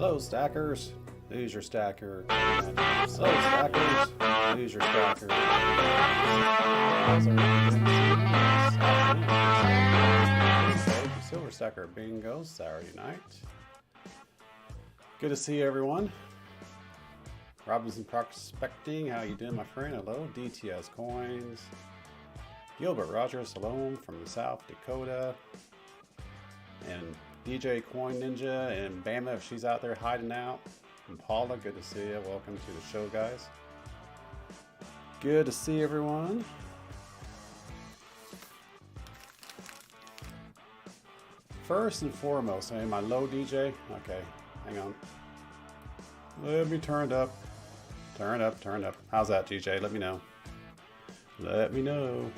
Hello, stackers. Who's your stacker? Hello, stackers. Who's your stacker? How's everyone doing? Silver Stacker Bingo Saturday night. Good to see everyone. Robinson Prospecting, how you doing, my friend? Hello, DTS Coins. Gilbert Rogers, hello from South Dakota. And DJ Coin Ninja and Bama, if she's out there hiding out. And Paula, good to see you. Welcome to the show, guys. Good to see everyone. First and foremost, am I low, DJ? Okay, hang on. Let me turn it up. Turn up, turn up. How's that, DJ? Let me know. Let me know.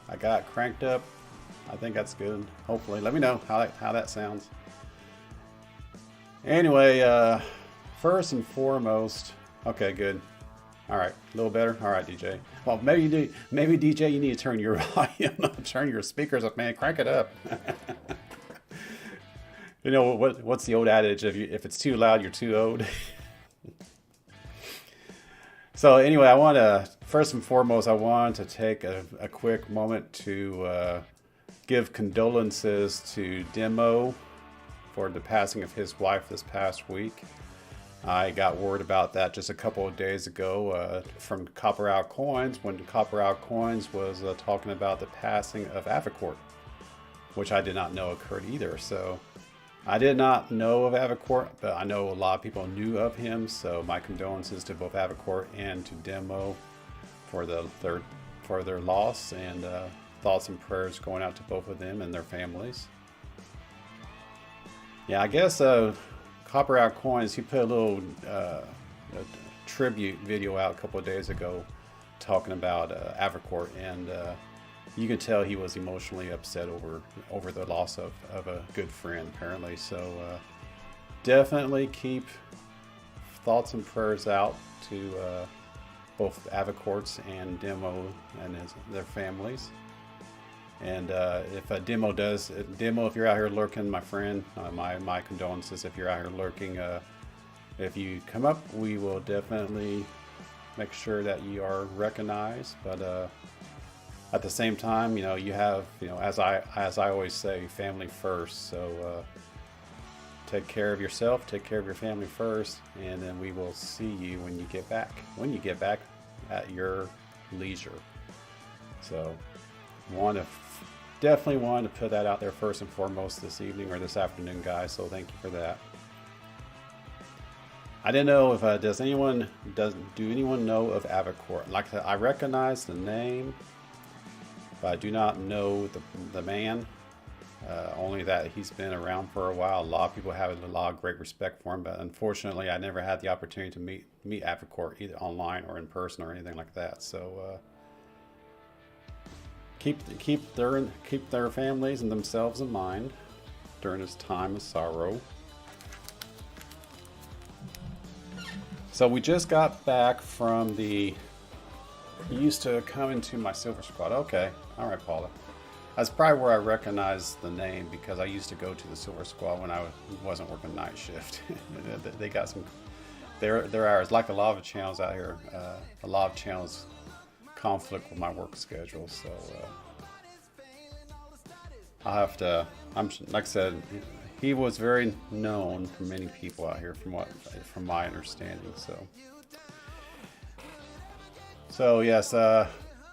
I got it cranked up. I think that's good. Hopefully, let me know how that sounds. Anyway, first and foremost, okay, good. All right, a little better. All right, DJ. Well, maybe DJ, you need to turn your volume up, turn your speakers up, man. Crank it up. You know what's the old adage? If it's too loud, you're too old. So anyway, I want to first and foremost, I want to take a quick moment to give condolences to Demo for the passing of his wife this past week. I got word about that just a couple of days ago from Copper Out Coins, when Copper Out Coins was talking about the passing of Avicourt, which I did not know occurred either. So I did not know of Avicourt, but I know a lot of people knew of him. So my condolences to both Avicourt and to Demo for their loss, and thoughts and prayers going out to both of them and their families. Yeah, I guess Copper Out Coins, he put a little tribute video out a couple of days ago talking about Avicourt, and you can tell he was emotionally upset over the loss of a good friend, apparently. So definitely keep thoughts and prayers out to both Avicourts and Demo and their families. And if Demo, if you're out here lurking, my friend, my condolences if you're out here lurking. If you come up, we will definitely make sure that you are recognized. But at the same time, you have, as I always say, family first. So take care of yourself, take care of your family first, and then we will see you when you get back. At your leisure. So definitely wanted to put that out there first and foremost this evening or this afternoon, guys. So thank you for that. I didn't know if do anyone know of Avicourt? Like I recognize the name, but I do not know the man. Only that he's been around for a while. A lot of people have a lot of great respect for him, but unfortunately, I never had the opportunity to meet Avicourt either online or in person or anything like that. So keep their families and themselves in mind during this time of sorrow. So we just got back from he used to come into my Silver Squad. Okay, all right, Paula. That's probably where I recognize the name, because I used to go to the Silver Squad when I wasn't working night shift. They got their hours, like a lot of channels out here. A lot of channels conflict with my work schedule, so I have to. Like I said, he was very known for many people out here, from my understanding. So yes.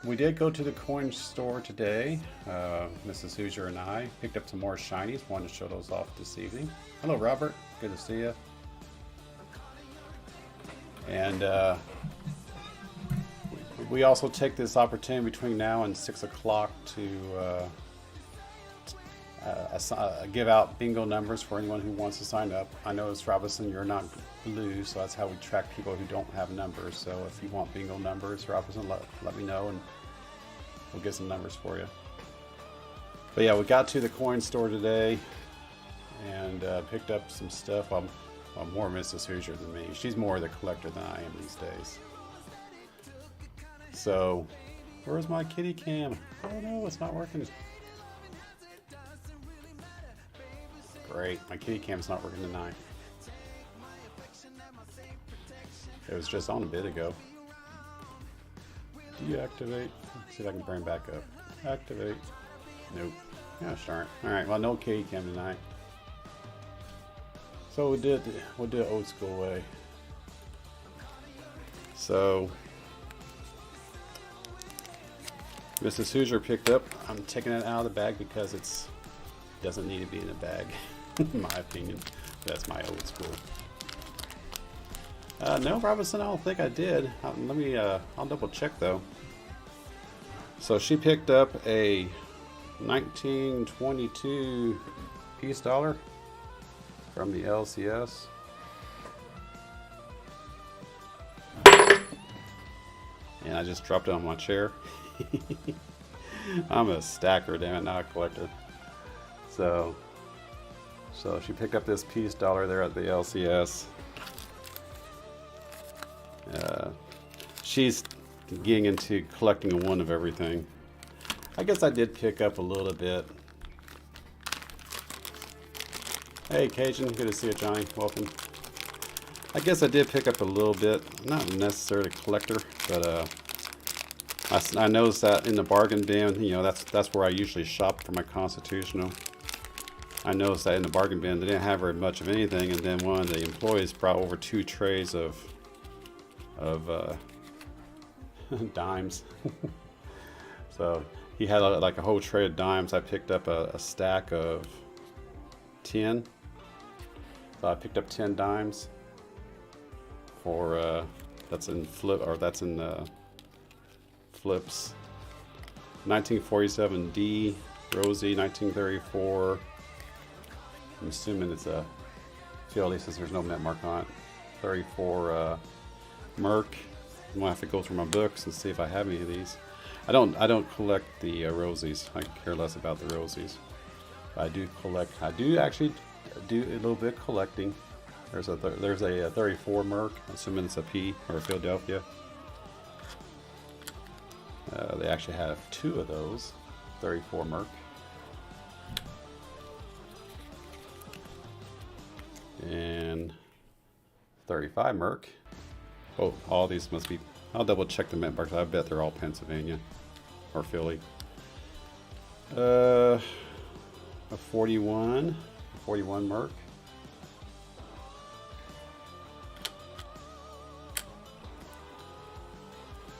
We did go to the coin store today. Mrs. Hoosier and I picked up some more shinies. Wanted to show those off this evening. Hello, Robert. Good to see you. And we also take this opportunity between now and 6 o'clock to give out bingo numbers for anyone who wants to sign up. I noticed, Robinson, you're not blue, so that's how we track people who don't have numbers. So if you want bingo numbers, Robinson, let me know and we'll get some numbers for you. But yeah, we got to the coin store today and picked up some stuff. Well, more Mrs. Hoosier than me. She's more the collector than I am these days. So, where's my kitty cam? Oh no, it's not working. Great, my kitty cam's not working tonight. It was just on a bit ago. Deactivate. Let's see if I can bring it back up. Activate. Nope. Gosh darn. Alright, well, no kitty cam tonight. So we'll do it old school way. So Mrs. Hoosier picked up. I'm taking it out of the bag because it doesn't need to be in a bag, in my opinion. That's my old school. No, Robinson, I don't think I did. I'll double check though. So she picked up a 1922 peace dollar from the LCS. And I just dropped it on my chair. I'm a stacker, damn it, not a collector. So she picked up this peace dollar there at the LCS. She's getting into collecting one of everything. I guess I did pick up a little bit. Hey Cajun, good to see you, Johnny. Welcome. I guess I did pick up a little bit. Not necessarily a collector, but I noticed that in the bargain bin, you know, that's where I usually shop for my constitutional. I noticed that in the bargain bin they didn't have very much of anything, and then one of the employees brought over 2 trays of dimes. So he had like a whole tray of dimes. I picked up a stack of 10. So I picked up 10 dimes for that's in flip, or that's in flips. 1947 D Rosie, 1934. I'm assuming it's a field since there's no mint mark on it. 34 Merc. I'm gonna have to go through my books and see if I have any of these. I don't collect the Rosies. I care less about the Rosies. I do collect. I do actually do a little bit of collecting. There's a 34 Merc. Assuming it's a P or a Philadelphia. They actually have 2 of those 34 Merc. And 35 Merc. Oh, all these must be. I'll double check the mint marks. I bet they're all Pennsylvania or Philly. A 41 Merc.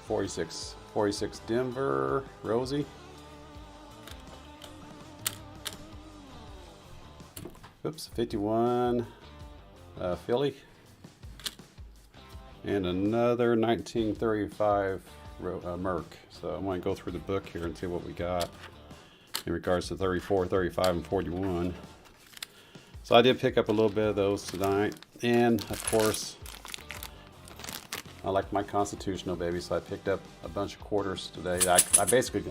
'46 Denver Rosie. Oops, 51 Philly. And another 1935 Merc. So I'm going to go through the book here and see what we got in regards to 34, 35, and 41. So I did pick up a little bit of those tonight. And of course, I like my constitutional, baby, so I picked up a bunch of quarters today. I basically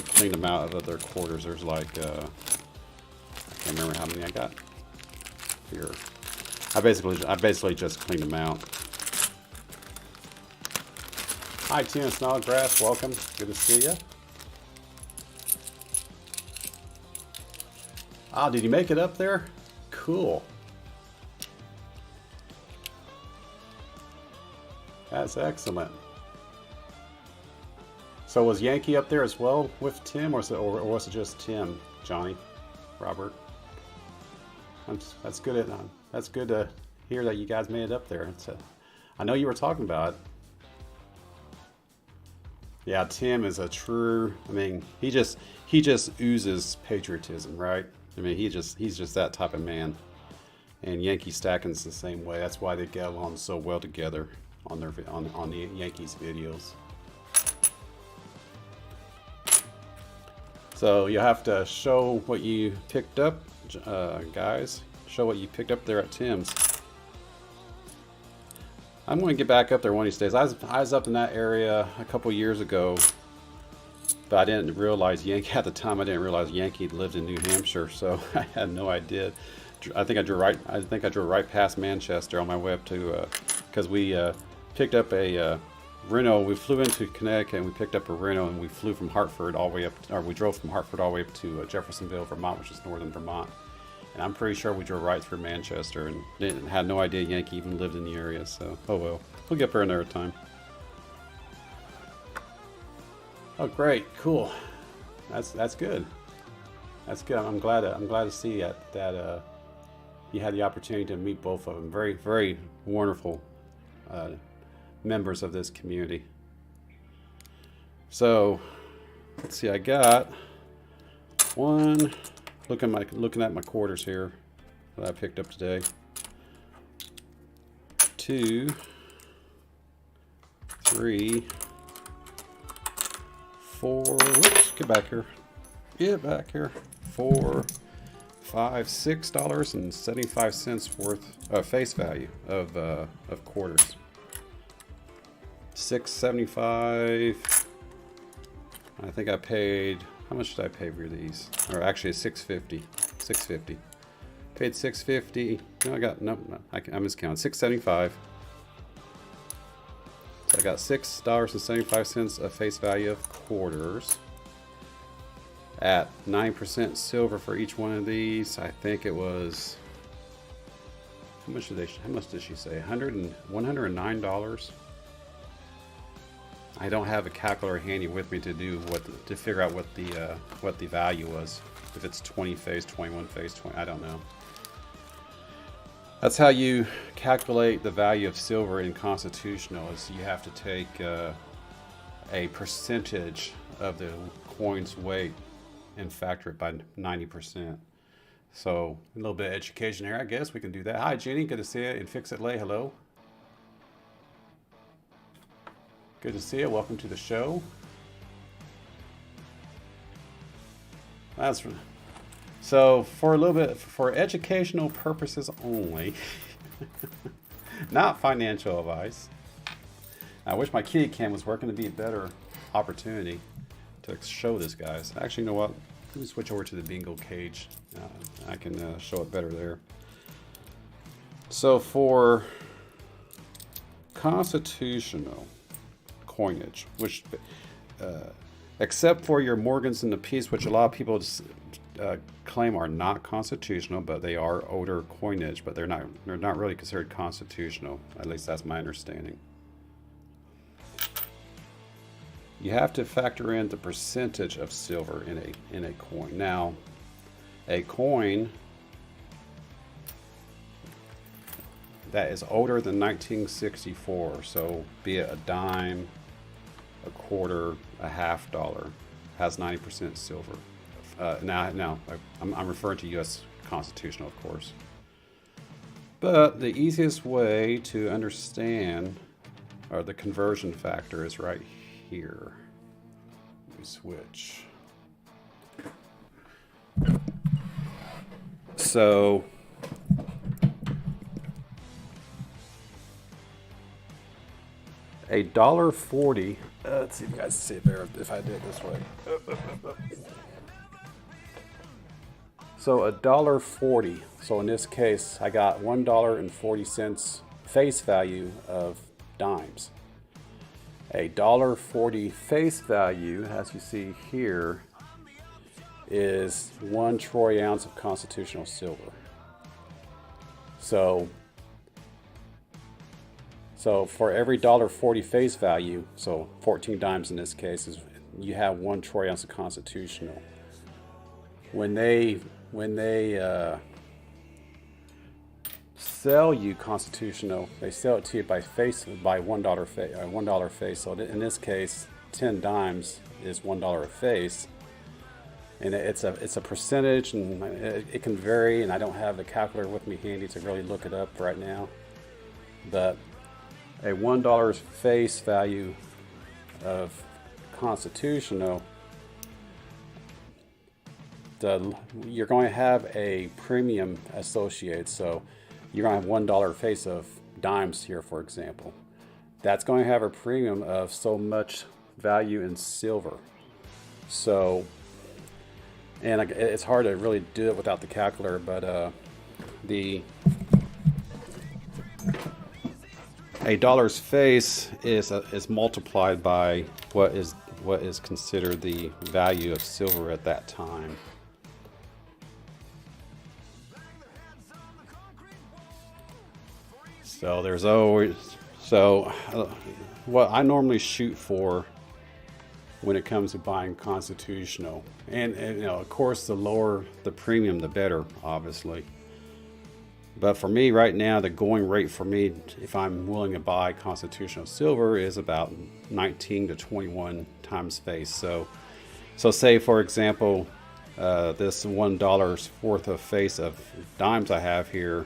cleaned them out of their quarters. There's like I can't remember how many I got here. I basically just cleaned them out. Hi, Tina Snodgrass, welcome. Good to see you. Ah, did you make it up there? Cool. That's excellent. So was Yankee up there as well with Tim, or was it just Tim, Johnny, Robert? That's good. That's good to hear that you guys made it up there. I know you were talking about it. Yeah, Tim is a true. I mean, he just oozes patriotism, right? I mean, he's just that type of man. And Yankee Stacking's the same way. That's why they get along so well together on the Yankees videos. So you have to show what you picked up, guys. Show what you picked up there at Tim's. I'm going to get back up there one of these days. I was up in that area a couple years ago, but I didn't realize Yankee at the time. I didn't realize Yankee lived in New Hampshire, so I had no idea. I think I drove right past Manchester on my way up to, because we picked up a Renault. We flew into Connecticut and we picked up a Renault, and we flew from Hartford all the way up, or we drove from Hartford all the way up to Jeffersonville, Vermont, which is northern Vermont. And I'm pretty sure we drove right through Manchester and had no idea Yankee even lived in the area. So, oh well. We'll get there another time. Oh, great. Cool. That's good. That's good. I'm glad to see that you had the opportunity to meet both of them. Very, very wonderful members of this community. So, let's see. I got one. Looking at my quarters here that I picked up today. 2, 3, 4. Whoops! Get back here. Get back here. 4, 5, $6.75 worth face value of quarters. $6.75. I think I paid. How much did I pay for these? Or actually, $6.50. $6.50. Paid $6.50. No, I got no. I miscounted. $6.75. So I got $6.75 of face value of quarters. At 9% silver for each one of these. I think it was. How much did she say? $109. I don't have a calculator handy with me to figure out what the value was. If it's 20 face, 21 face, 20, I don't know. That's how you calculate the value of silver in constitutional. Is you have to take a percentage of the coin's weight and factor it by 90%. So a little bit of education here. I guess we can do that. Hi, Jenny. Good to see you. And Fix It Lay. Hello. Good to see you. Welcome to the show. So for a little bit, for educational purposes only, not financial advice. I wish my kitty cam was working to be a better opportunity to show this, guys. Actually, you know what? Let me switch over to the bingo cage. I can show it better there. So for constitutional coinage, which except for your Morgans and the Peace, which a lot of people claim are not constitutional, but they are older coinage, but they're not really considered constitutional. At least that's my understanding. You have to factor in the percentage of silver in a coin. Now, a coin that is older than 1964, so be it a dime, a quarter, a $50, has 90% silver. Now I'm referring to U.S. constitutional, of course. But the easiest way to understand, or the conversion factor, is right here. Let me switch. So $1.40. Let's see if you guys see it there if I did it this way. So $1.40. So in this case, I got $1.40 face value of dimes. $1.40 face value, as you see here, is 1 troy ounce of constitutional silver. So for every $1.40 face value, so 14 dimes in this case, you have 1 troy ounce of constitutional. When they sell you constitutional, they sell it to you by $1 face. So in this case, 10 dimes is $1 a face, and it's a percentage, and it can vary. And I don't have the calculator with me handy to really look it up right now, but a $1 face value of constitutional, you're going to have a premium associated. So you're going to have $1 face of dimes here, for example. That's going to have a premium of so much value in silver. So, and it's hard to really do it without the calculator, but a dollar's face is multiplied by what is considered the value of silver at that time. So there's always, what I normally shoot for when it comes to buying constitutional, and you know, of course, the lower the premium, the better, obviously. But for me right now, the going rate for me, if I'm willing to buy constitutional silver, is about 19 to 21 times face. So say for example, this $1 worth of face of dimes I have here,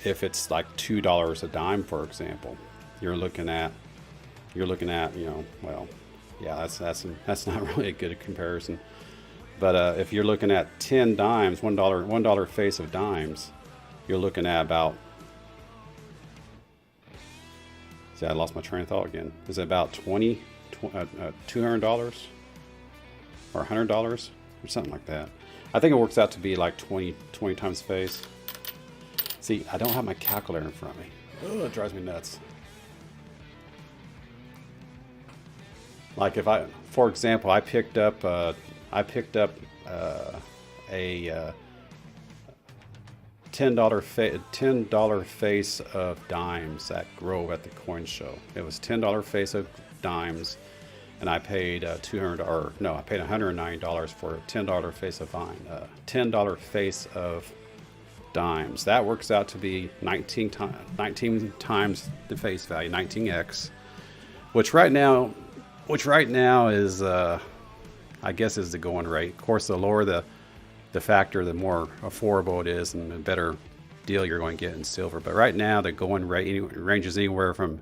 if it's like $2 a dime, for example, you're looking at, you know, well, yeah, that's not really a good comparison. But if you're looking at 10 dimes, $1 face of dimes, you're looking at about, see, I lost my train of thought again. Is it about $200 or $100 or something like that? I think it works out to be like 20 times face. See, I don't have my calculator in front of me. Oh, it drives me nuts. Like if I, for example, I picked up a $10 face of dimes at Grove at the coin show. It was $10 face of dimes, and I paid $190 for a $10 face of $10 face of dimes. That works out to be 19 times the face value, 19x, which right now is I guess is the going rate. Of course, the lower the factor, the more affordable it is, and the better deal you're going to get in silver. But right now, the going rate ranges anywhere from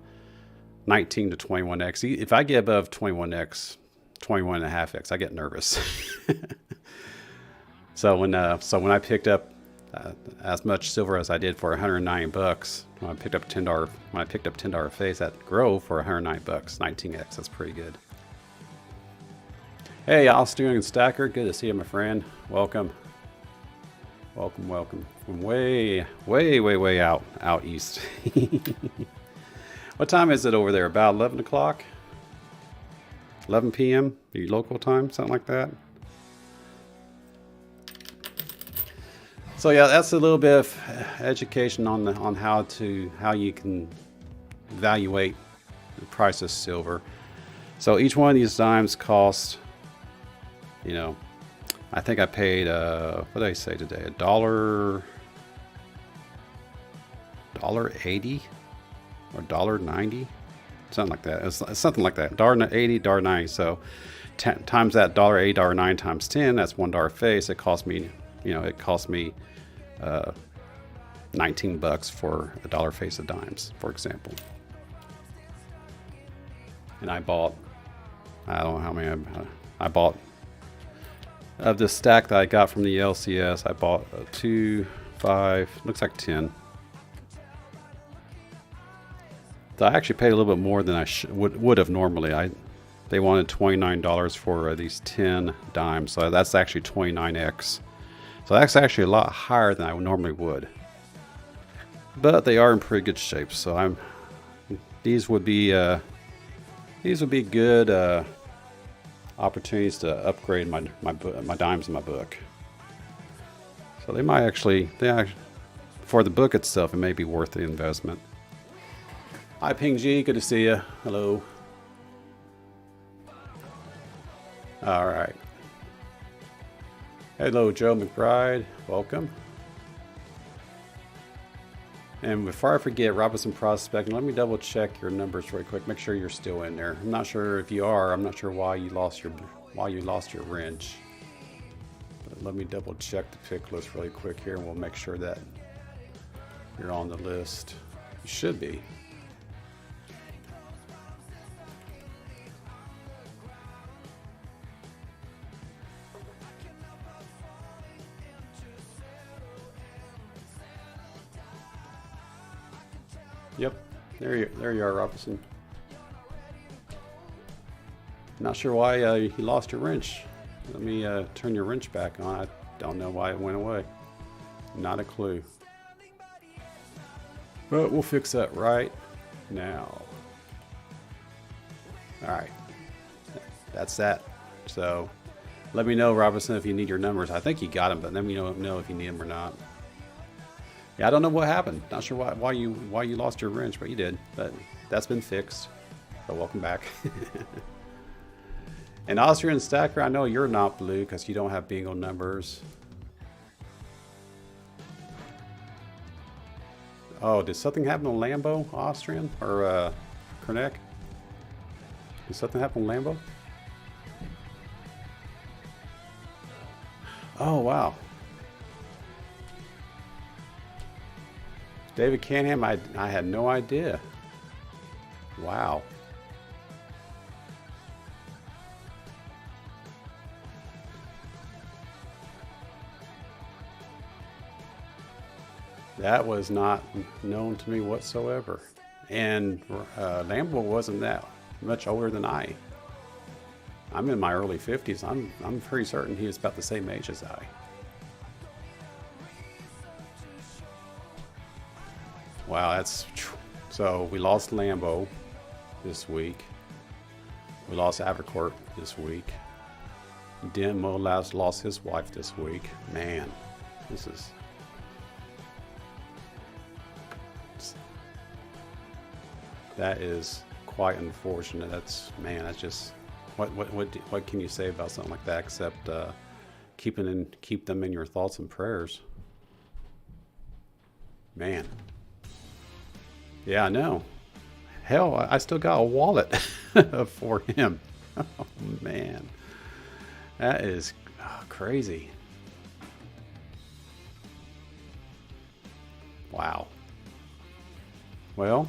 19 to 21x. If I get above 21x, 21.5x, I get nervous. So when I picked up as much silver as I did for $109, when I picked up $10 face at Grove for $109, 19x, that's pretty good. Hey, Austin and Stacker, good to see you, my friend. Welcome. From way out east. What time is it over there? About 11 o'clock? 11 p.m. Your local time, something like that. So yeah, that's a little bit of education on how you can evaluate the price of silver. So each one of these dimes cost, you know, I think I paid what did I say today? $1.80 or $1.90, something like that. It's something like that. $1.80, $1.90. So times that $1.80, $1.09 times 10, that's $1 face. It cost me, you know, 19 bucks for a $1 face of dimes, for example. And I bought, I don't know how many I bought. Of the stack that I got from the LCS, I bought 2, 5, looks like 10. So I actually paid a little bit more than I would have normally. They wanted $29 for these 10 dimes, so that's actually 29x. So that's actually a lot higher than I normally would. But they are in pretty good shape, so these would be good opportunities to upgrade my dimes in my book. So they actually, for the book itself, it may be worth the investment. Hi Ping G, good to see you. Hello. All right. Hello Joe McBride, welcome. And before I forget, Robinson Prospecting, let me double check your numbers really quick. Make sure you're still in there. I'm not sure if you are. I'm not sure why you lost your wrench. But let me double check the pick list really quick here, and we'll make sure that you're on the list. You should be. Yep, there you are, Robinson. Not sure why you lost your wrench. Let me turn your wrench back on. I don't know why it went away. Not a clue. But we'll fix that right now. All right, that's that. So let me know, Robinson, if you need your numbers. I think you got them, but let me know if you need them or not. Yeah, I don't know what happened. Not sure why you lost your wrench, but you did. But that's been fixed. So welcome back. And Austrian Stacker, I know you're not blue because you don't have bingo numbers. Oh, did something happen to Lambo, Austrian? Or Kerneck? Did something happen to Lambo? Oh, wow. David Canham, I had no idea. Wow. That was not known to me whatsoever. And Lambo wasn't that much older than I. I'm in my early 50s. I'm pretty certain he was about the same age as I. Wow, that's so we lost Lambo this week. We lost Avercourt this week. Demo lost his wife this week. Man, this is that is quite unfortunate. That's just what can you say about something like that except keep them in your thoughts and prayers. Man. Yeah, I know. Hell, I still got a wallet for him. Oh man, that is crazy. Wow. Well,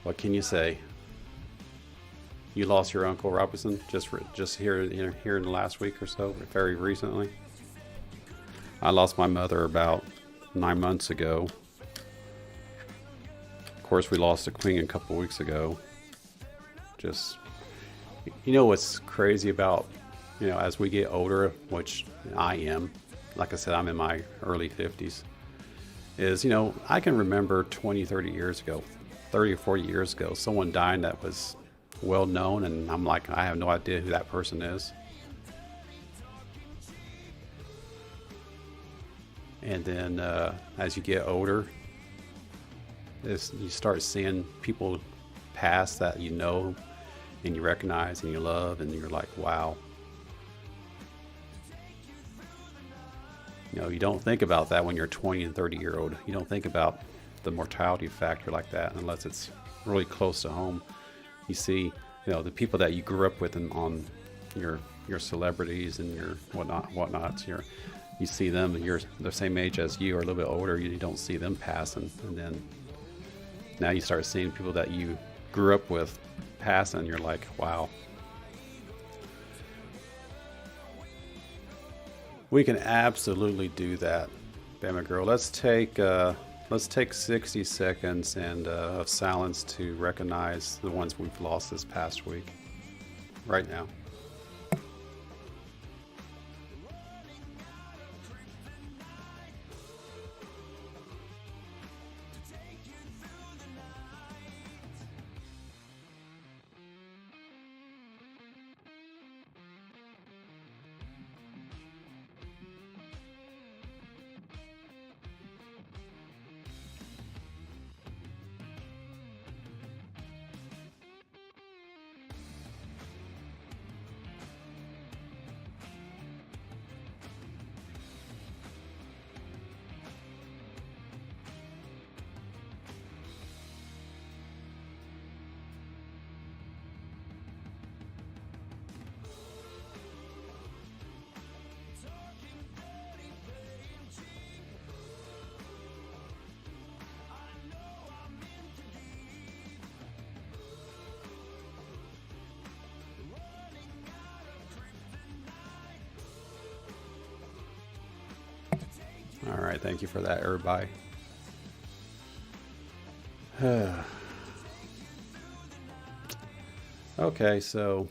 what can you say? You lost your Uncle Robinson just here in the last week or so, very recently. I lost my mother about 9 months ago. Of course, we lost the Queen a couple weeks ago. Just, you know what's crazy about, as we get older, which I am, like I said, I'm in my early 50s, is, I can remember 20, 30 years ago, 30 or 40 years ago, someone dying that was well known, and I'm like, I have no idea who that person is. And then as you get older, you start seeing people pass that and you recognize and you love, and you're like, wow. You don't think about that when you're 20 and 30 year old. You don't think about the mortality factor like that unless it's really close to home. You see, the people that you grew up with on your celebrities and your whatnots. You see them, you're the same age as you or a little bit older. You don't see them passing, and then now you start seeing people that you grew up with passing. You're like, wow. We can absolutely do that, Bama girl. Let's take 60 seconds of silence to recognize the ones we've lost this past week. Right now. All right, thank you for that, everybody. Okay, so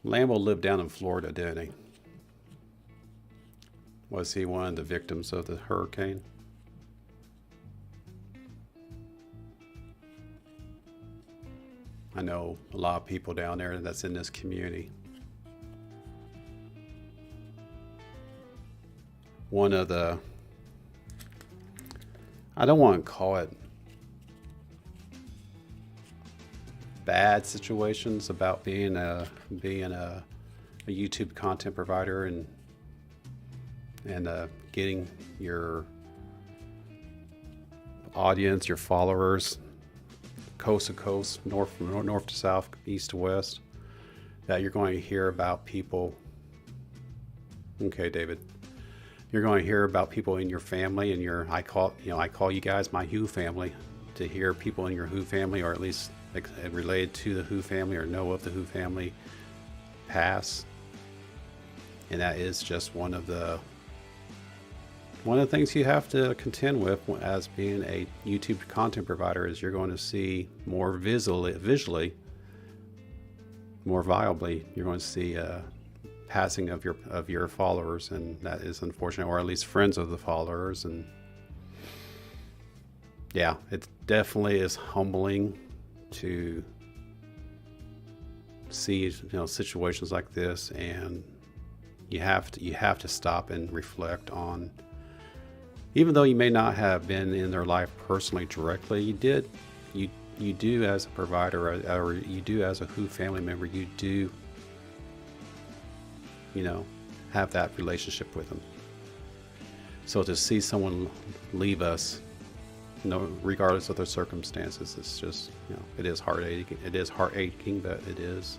Lambo lived down in Florida, didn't he? Was he one of the victims of the hurricane? I know a lot of people down there that's in this community. one of the, I don't want to call it bad situations about being a YouTube content provider and getting your audience, your followers, coast to coast, north to south, east to west, that you're going to hear about people. Okay, David, you're going to hear about people in your family and your, I call you guys my HooFamily, to hear people in your HooFamily, or at least related to the HooFamily or know of the HooFamily, pass. And that is just one of the things you have to contend with as being a YouTube content provider, is you're going to see more visually, more viably, you're going to see passing of your followers, and that is unfortunate, or at least friends of the followers. And yeah, it definitely is humbling to see, situations like this, and you have to stop and reflect on, even though you may not have been in their life personally directly, you do as a provider, or you do as a HooFamily member, you do have that relationship with them. So to see someone leave us, regardless of their circumstances, it's just, it is heartaching, but it is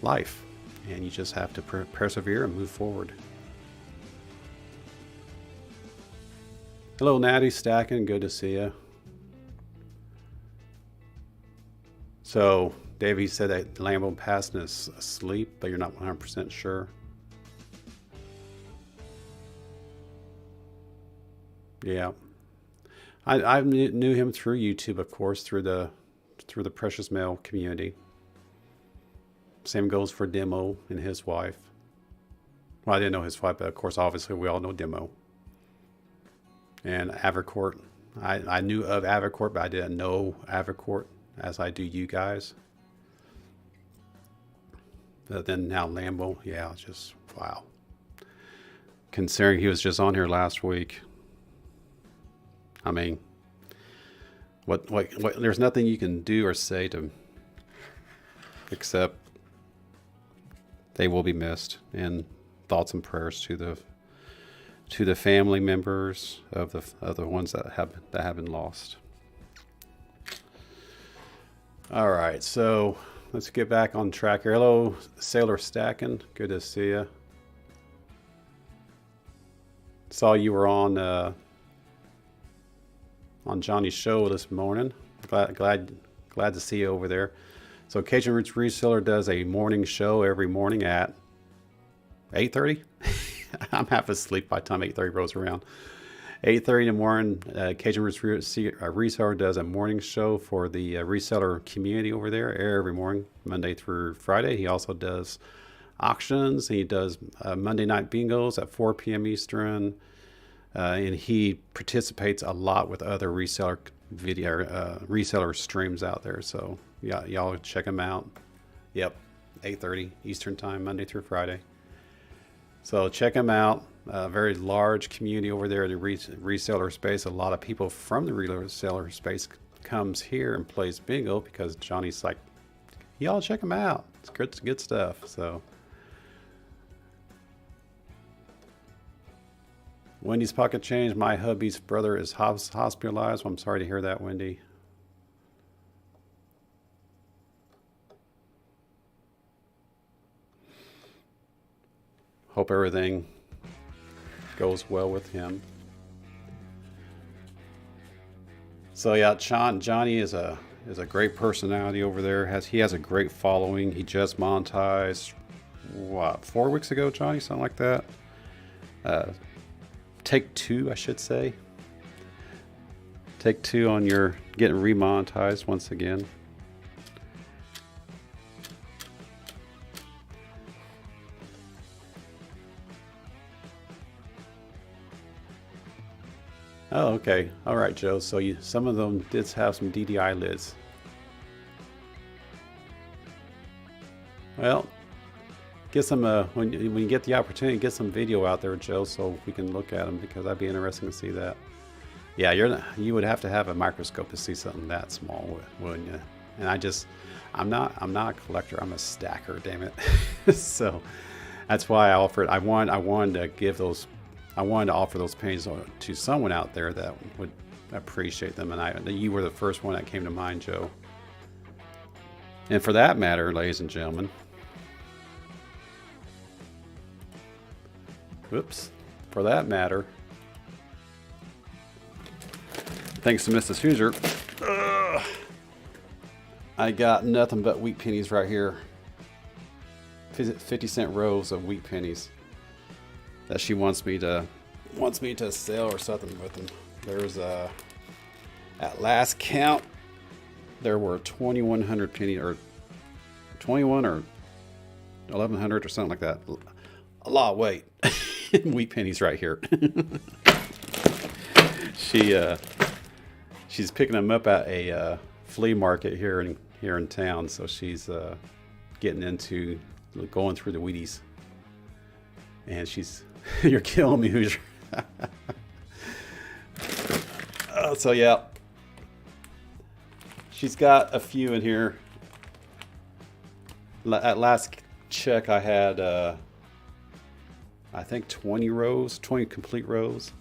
life, and you just have to persevere and move forward. Hello, Natty Stacking, good to see you. So Davey said that Lambo passed is asleep, but you're not 100% sure. Yeah, I knew him through YouTube, of course, through the Precious Mail community. Same goes for Demo and his wife. Well, I didn't know his wife, but of course, obviously, we all know Demo. And Avercourt, I knew of Avercourt, but I didn't know Avercourt as I do you guys. But then now Lambo, yeah, just wow. Considering he was just on here last week. I mean, what there's nothing you can do or say to, except they will be missed, and thoughts and prayers to the family members of the ones that have been lost. All right, so let's get back on track here. Hello, Sailor Stacking, good to see you. Saw you were on Johnny's show this morning. Glad to see you over there. So Cajun Roots Reseller does a morning show every morning at 8:30. I'm half asleep by the time 8:30 rolls around. 8:30 in the morning, Cajun Roots Reseller does a morning show for the reseller community over there every morning, Monday through Friday. He also does auctions. He does Monday night bingos at 4 p.m. Eastern. And he participates a lot with other reseller streams out there. So yeah, y'all check him out. Yep, 8:30 Eastern time, Monday through Friday. So check him out. Very large community over there in the reseller space. A lot of people from the reseller space comes here and plays bingo because Johnny's like, y'all check him out. It's good stuff. So Wendy's pocket change. My hubby's brother is hospitalized. Well, I'm sorry to hear that, Wendy. Hope everything goes well with him. So yeah, Johnny is a great personality over there. He has a great following. He just monetized, what, 4 weeks ago, Johnny, something like that. Take 2, I should say. Take 2 on your getting remonetized once again. Oh, okay. All right, Joe. So some of them did have some DDI lids. Well, get some when you get the opportunity, get some video out there, Joe, so we can look at them, because that'd be interesting to see that. Yeah, you would have to have a microscope to see something that small, wouldn't you? And I'm not a collector. I'm a stacker. Damn it. So that's why I offered. I wanted to give those. I wanted to offer those paintings to someone out there that would appreciate them, and you were the first one that came to mind, Joe. And for that matter, ladies and gentlemen, whoops, for that matter, thanks to Mrs. Hoosier, I got nothing but wheat pennies right here. 50-cent rolls of wheat pennies that she wants me to sell or something with them. There's at last count, there were 2,100 pennies, or 21 or 1,100 or something like that. A lot of weight in wheat pennies right here. She's picking them up at a flea market here in town, so she's getting into going through the Wheaties, and she's you're killing me, Hoosier. So yeah, she's got a few in here. At last check, I had I think 20 complete rows.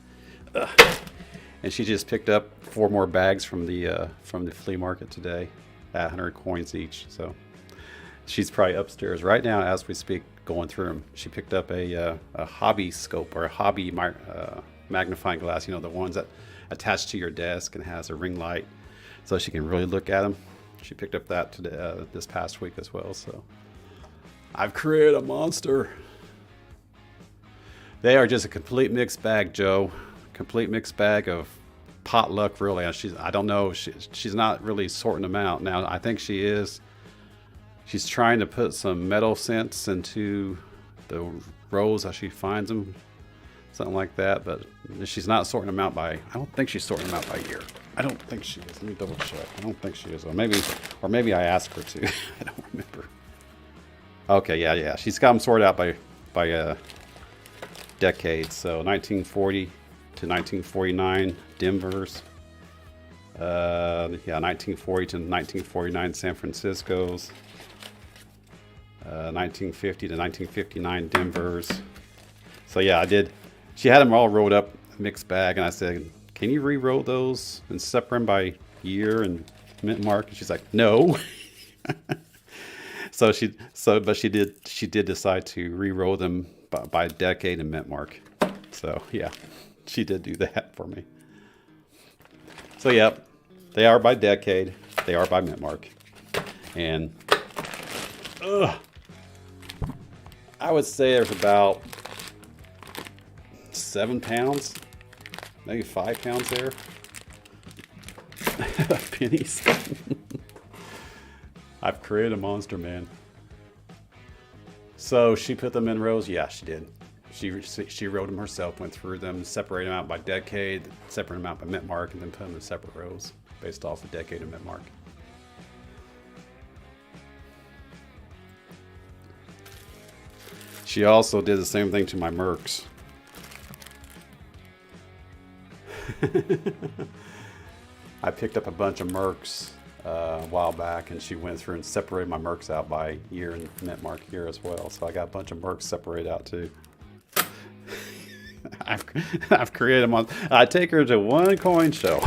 And she just picked up 4 more bags from the flea market today at 100 coins each. So she's probably upstairs right now as we speak, going through them. She picked up a hobby scope, or a hobby magnifying glass, you know, the ones that attach to your desk and has a ring light so she can really look at them. She picked up that today, this past week as well. So I've created a monster. They are just a complete mixed bag, Joe. Complete mixed bag of potluck, really. I don't know. She's not really sorting them out now. I think she is. She's trying to put some metal scents into the rows as she finds them, something like that. But she's not sorting them out by. I don't think she's sorting them out by year. I don't think she is. Let me double check. I don't think she is. Or maybe I asked her to. I don't remember. Okay, yeah. She's got them sorted out by decades. So 1940 to 1949 Denver's. 1940 to 1949 San Francisco's. 1950 to 1959 Denver's. So yeah, I did. She had them all rolled up, mixed bag, and I said, "Can you re-roll those and separate them by year and mint mark?" And she's like, "No." But she did decide to re-roll them by decade and mint mark. So yeah, she did do that for me. So yeah, they are by decade, they are by mint mark, and I would say there's about 7 pounds, maybe 5 pounds there. Pennies. I've created a monster, man. So she put them in rows? Yeah, she did. She wrote them herself, went through them, separated them out by decade, separated them out by mint mark, and then put them in separate rows based off the decade and mint mark. She also did the same thing to my Mercs. I picked up a bunch of Mercs a while back, and she went through and separated my Mercs out by year and mint mark here as well. So I got a bunch of Mercs separated out too. I've created them on. I take her to one coin show.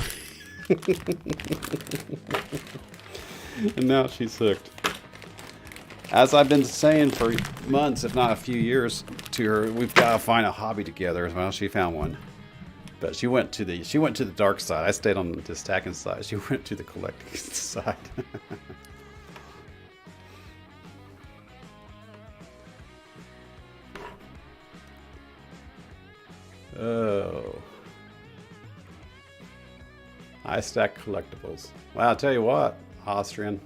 And now she's hooked. As I've been saying for months, if not a few years, to her, we've got to find a hobby together. Well, she found one, but she went to the dark side. I stayed on the stacking side. She went to the collecting side. Oh, I stack collectibles. Well, I'll tell you what, Austrian.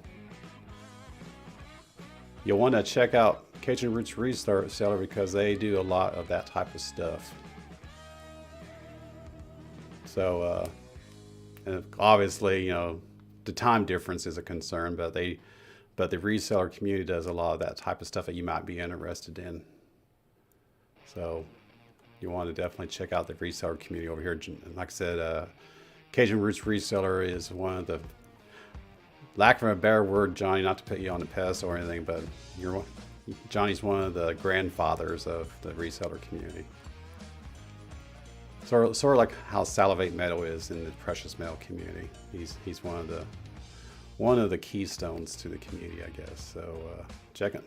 You'll want to check out Cajun Roots Restart Seller, because they do a lot of that type of stuff. So, and obviously, you know, the time difference is a concern, but But the reseller community does a lot of that type of stuff that you might be interested in. So you want to definitely check out the reseller community over here. Like I said, Cajun Roots Reseller is one of the, lack of a better word, Johnny, not to put you on the pedestal or anything, but Johnny's one of the grandfathers of the reseller community. Sort of like how Salivate Metal is in the precious metal community. He's one of the keystones to the community, I guess. So check it.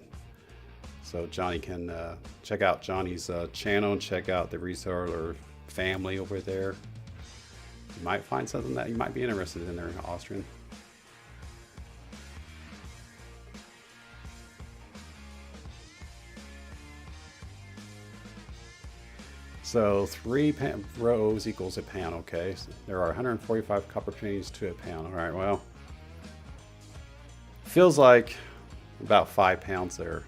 So Johnny can check out Johnny's channel and check out the reseller family over there. You might find something that you might be interested in there in Austrian. So 3 rows equals a pound, okay? So there are 145 copper pennies to a pound. All right, well, feels like about 5 pounds there,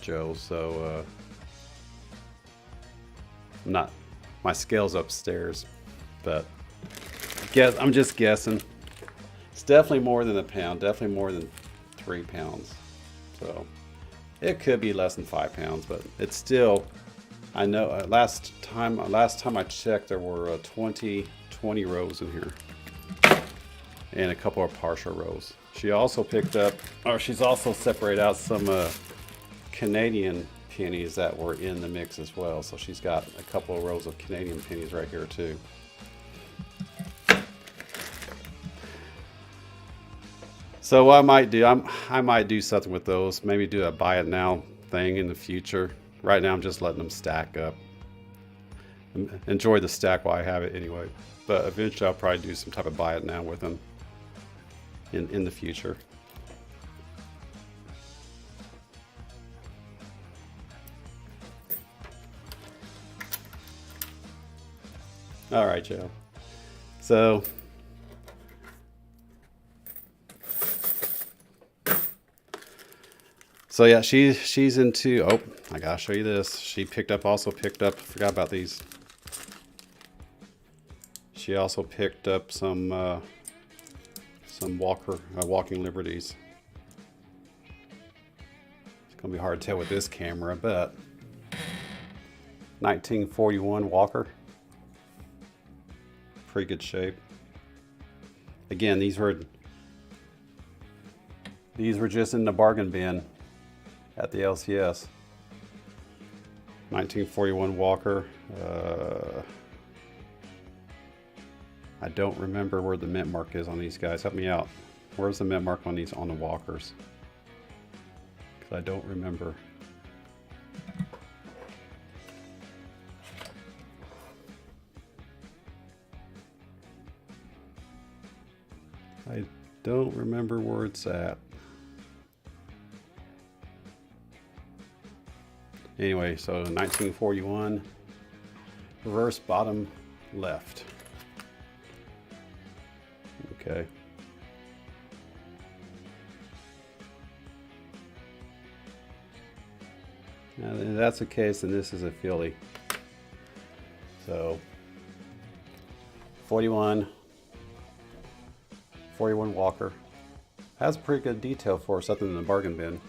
Joe. So my scale's upstairs, but I'm just guessing. It's definitely more than a pound, definitely more than 3 pounds. So it could be less than 5 pounds, but it's still, I know last time I checked, there were 20 rows in here and a couple of partial rows. She also picked up, or she's also separated out some Canadian pennies that were in the mix as well. So she's got a couple of rows of Canadian pennies right here too. So what I might do, I might do something with those. Maybe do a buy it now thing in the future. Right now I'm just letting them stack up. Enjoy the stack while I have it anyway. But eventually I'll probably do some type of buy it now with them in the future. All right, Joe. So yeah, she's into, oh, I gotta show you this. She also picked up, forgot about these. She also picked up some Walking Liberties. It's gonna be hard to tell with this camera, but 1941 Walker. Pretty good shape. Again, these were just in the bargain bin at the LCS. 1941 Walker. I don't remember where the mint mark is on these guys. Help me out. Where's the mint mark on these, on the Walkers? Because I don't remember. I don't remember where it's at. Anyway, so 1941, reverse bottom left. Okay. Now, if that's the case, then this is a Philly. So 41 Walker. Has pretty good detail for something in the bargain bin.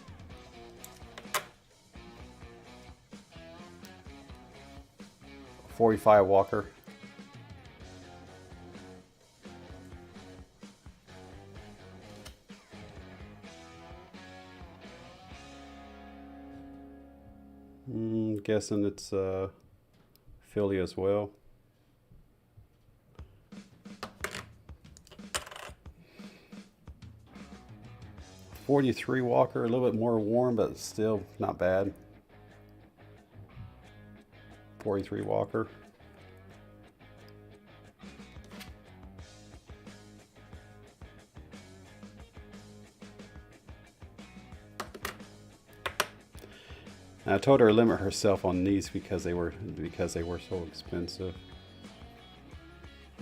.45 Walker. Guessing it's Philly as well. .43 Walker, a little bit more worn, but still not bad. .43 Walker. And I told her to limit herself on these because they were so expensive.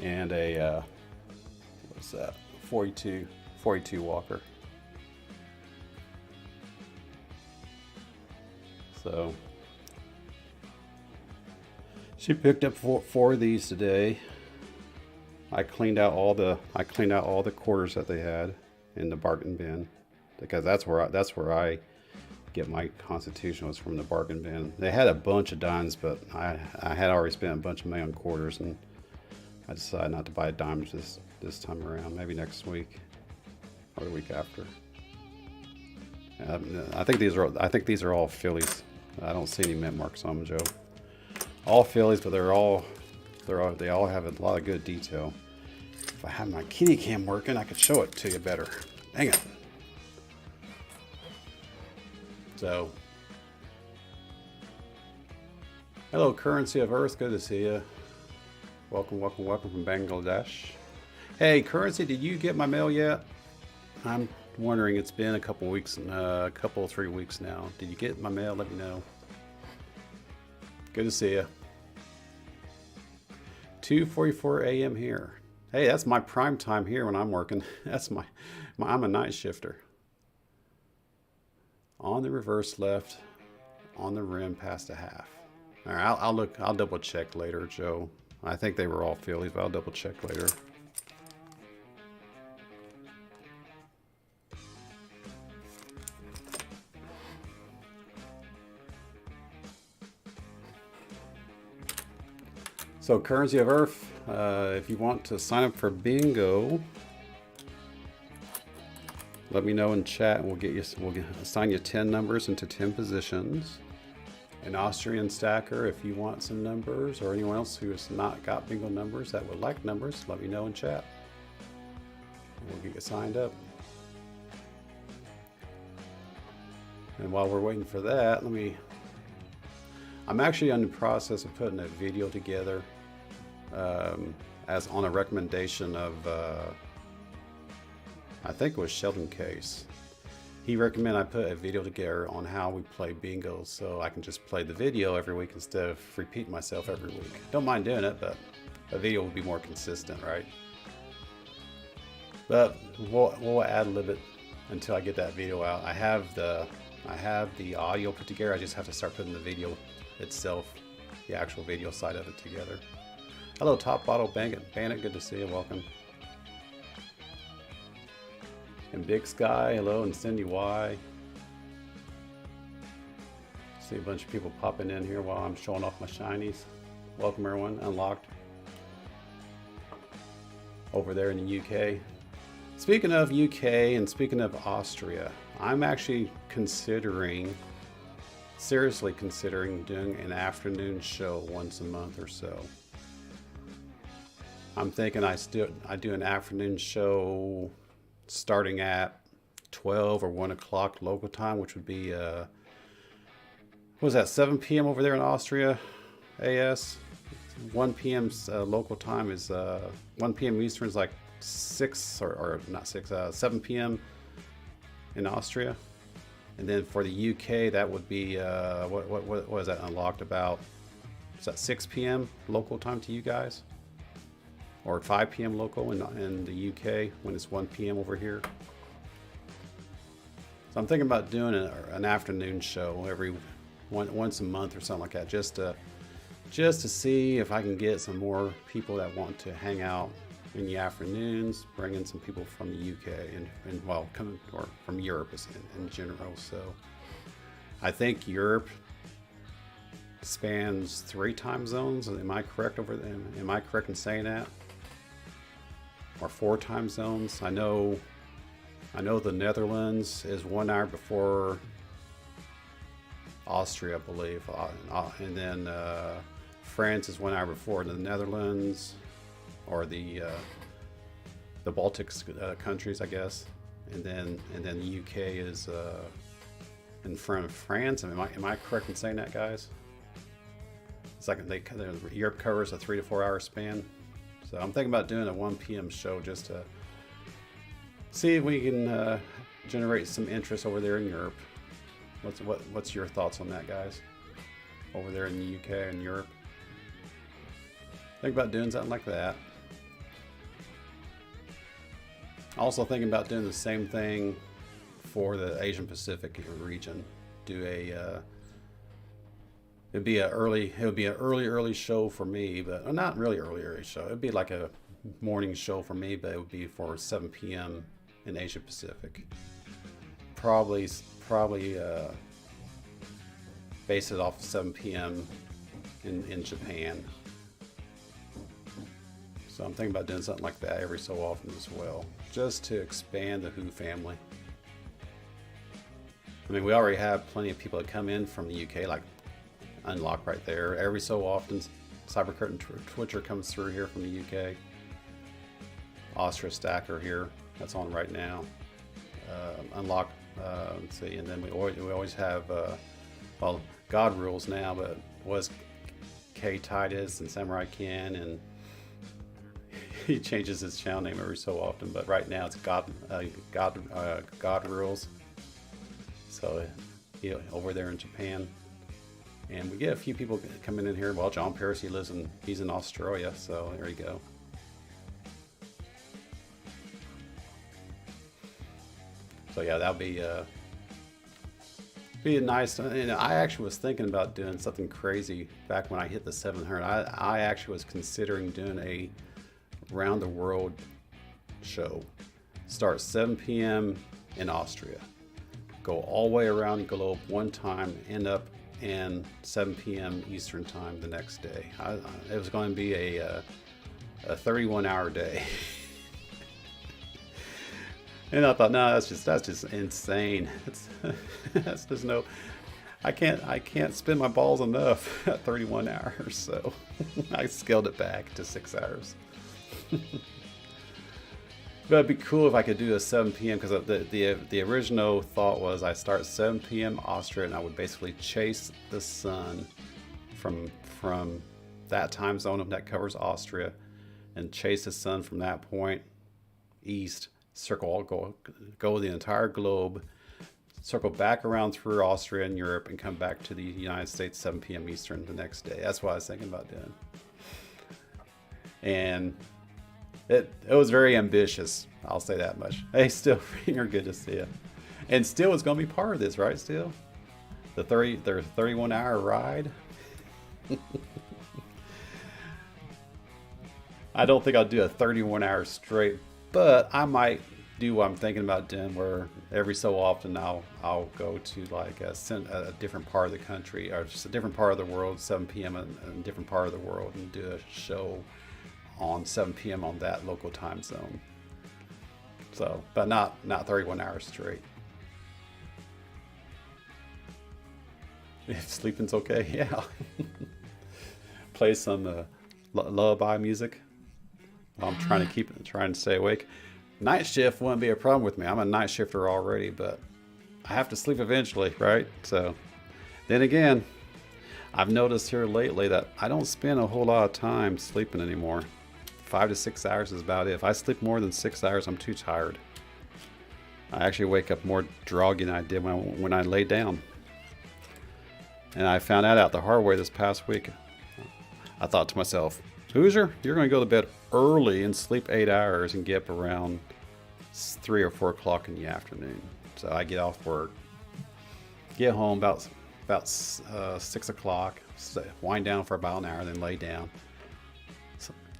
And a what's that? 42 Walker. So she picked up four of these today. I cleaned out all the quarters that they had in the bargain bin. because that's where I get my Constitution, was from the bargain bin. They had a bunch of dimes, but I had already spent a bunch of money on quarters, and I decided not to buy dimes this time around. Maybe next week or the week after. I think these are all Phillies. I don't see any mint marks on them, Joe. All Phillies, but they all have a lot of good detail. If I had my kitty cam working, I could show it to you better. Dang it. So, hello, Currency of Earth. Good to see you. Welcome from Bangladesh. Hey, Currency, did you get my mail yet? I'm wondering. It's been a couple weeks, 3 weeks now. Did you get my mail? Let me know. Good to see you. 2:44 a.m. here. Hey, that's my prime time here when I'm working. That's I'm a night shifter. On the reverse left, on the rim past a half. All right, I'll double check later, Joe. I think they were all Phillies, but I'll double check later. So, Currency of Earth, if you want to sign up for bingo, let me know in chat, and we'll assign you 10 numbers into 10 positions. An Austrian stacker, if you want some numbers, or anyone else who has not got bingo numbers that would like numbers, let me know in chat. We'll get you signed up. And while we're waiting for that, I'm actually in the process of putting a video together as on a recommendation of, I think it was Sheldon Case. He recommended I put a video together on how we play bingo, so I can just play the video every week instead of repeating myself every week. Don't mind doing it, but a video will be more consistent, right? But we'll ad lib it until I get that video out. I have the audio put together. I just have to start putting the video itself, the actual video side of it together. Hello, Top Bottle Bandit. Good to see you. Welcome. And Big Sky, hello, and Cindy Y. See a bunch of people popping in here while I'm showing off my shinies. Welcome everyone, Unlocked. Over there in the UK. Speaking of UK and speaking of Austria, I'm actually seriously considering doing an afternoon show once a month or so. I'm thinking I do an afternoon show starting at 12 or 1 o'clock local time, which would be, what was that, 7 p.m. over there in Austria, AS? 1 p.m. Local time is, 1 p.m. Eastern is like 7 p.m. in Austria. And then for the UK, that would be, what is that unlocked about? Is that 6 p.m. local time to you guys? Or 5 p.m. local in the UK when it's 1 p.m. over here. So I'm thinking about doing an afternoon show once a month or something like that, just to see if I can get some more people that want to hang out in the afternoons, bring in some people from the UK or from Europe in general. So I think Europe spans 3 time zones. Am I correct am I correct in saying that? Or 4 time zones. I know the Netherlands is 1 hour before Austria, I believe, and then France is 1 hour before the Netherlands, or the Baltic countries, I guess, and then the UK is in front of France. Am I correct in saying that, guys? It's like Europe covers a 3 to 4 hour span. So I'm thinking about doing a 1 p.m. show just to see if we can generate some interest over there in Europe. What's your thoughts on that, guys? Over there in the UK and Europe. Think about doing something like that. Also thinking about doing the same thing for the Asian Pacific region. It would be an early show for me, but not really early show. It'd be like a morning show for me, but it would be for 7 p.m. in Asia Pacific. probably base it off 7 p.m. in Japan. So I'm thinking about doing something like that every so often as well, just to expand the Who family. I mean, we already have plenty of people that come in from the UK, like Unlock right there. Every so often, Cyber Curtain Twitcher comes through here from the UK. Austria Stacker here, that's on right now. Unlock, let's see, and then we always have, well, God Rules now, but was K Titus and Samurai Ken, and he changes his channel name every so often, but right now it's God Rules. So, over there in Japan, and we get a few people coming in here. Well, John Paris, he's in Australia, so there you go. So yeah, that'll be nice. And I actually was thinking about doing something crazy back when I hit the 700. I actually was considering doing a round the world show. Start 7 p.m. in Austria, go all the way around the globe one time, end up in 7 p.m. Eastern time the next day. It was going to be a 31-hour day. And I thought, no, that's just insane. That's just no. I can't spin my balls enough at 31 hours. So I scaled it back to 6 hours. But it'd be cool if I could do a 7 p.m. because the original thought was I start 7 p.m. Austria, and I would basically chase the sun from that time zone that covers Austria, and chase the sun from that point east. Circle, go the entire globe, circle back around through Austria and Europe, and come back to the United States 7 p.m. Eastern the next day. That's what I was thinking about doing. And it was very ambitious, I'll say that much. Hey, Still, you're good to see you. And Still is going to be part of this, right, Still? Their 31-hour ride. I don't think I'll do a 31 hours straight, but I might do what I'm thinking about doing, where every so often I'll go to like a different part of the country, or just a different part of the world, 7 p.m. in a different part of the world, and do a show on 7 p.m. on that local time zone. So, but not 31 hours straight. If sleeping's okay, yeah. Play some lullaby music. I'm trying to stay awake. Night shift wouldn't be a problem with me. I'm a night shifter already, but I have to sleep eventually, right? So then again, I've noticed here lately that I don't spend a whole lot of time sleeping anymore. 5 to 6 hours is about it. If I sleep more than 6 hours, I'm too tired. I actually wake up more groggy than I did when I lay down. And I found that out the hard way this past week. I thought to myself, Hoosier, you're going to go to bed early and sleep 8 hours and get up around 3 or 4 o'clock in the afternoon. So I get off work, get home about 6 o'clock, wind down for about an hour, then lay down.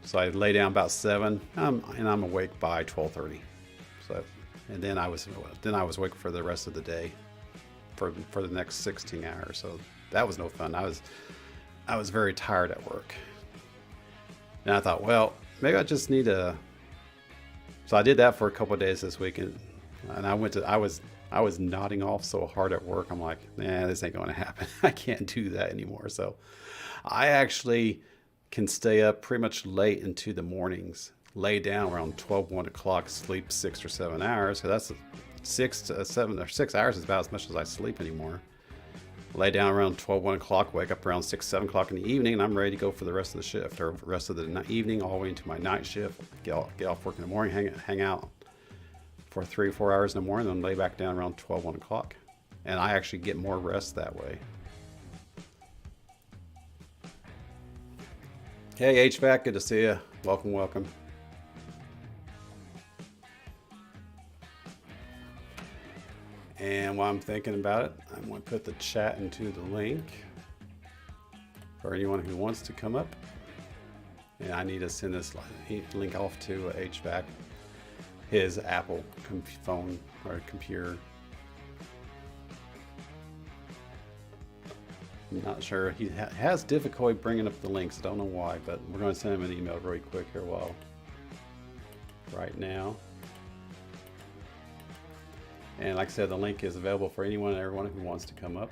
So I lay down about 7, and I'm awake by 12:30. So, and then I was awake for the rest of the day, for the next 16 hours. So that was no fun. I was very tired at work. And I thought, well, maybe I just need to. So I did that for a couple of days this weekend, and I was nodding off so hard at work. I'm like, nah, this ain't going to happen. I can't do that anymore. So I actually can stay up pretty much late into the mornings, lay down around 1 o'clock, sleep 6 or 7 hours. So that's 6 to 7 or 6 hours is about as much as I sleep anymore. Lay down around 1 o'clock, wake up around 6, 7 o'clock in the evening, and I'm ready to go for the rest of the shift, or the rest of the evening, all the way into my night shift. Get off work in the morning, hang out for 3 or 4 hours in the morning, then lay back down around 1 o'clock. And I actually get more rest that way. Hey, HVAC, good to see you. Welcome. And while I'm thinking about it, I'm going to put the chat into the link for anyone who wants to come up. And I need to send this link off to HVAC, his Apple phone or computer. I'm not sure. He has difficulty bringing up the links. Don't know why, but we're going to send him an email really quick here right now. And like I said, the link is available for anyone and everyone who wants to come up.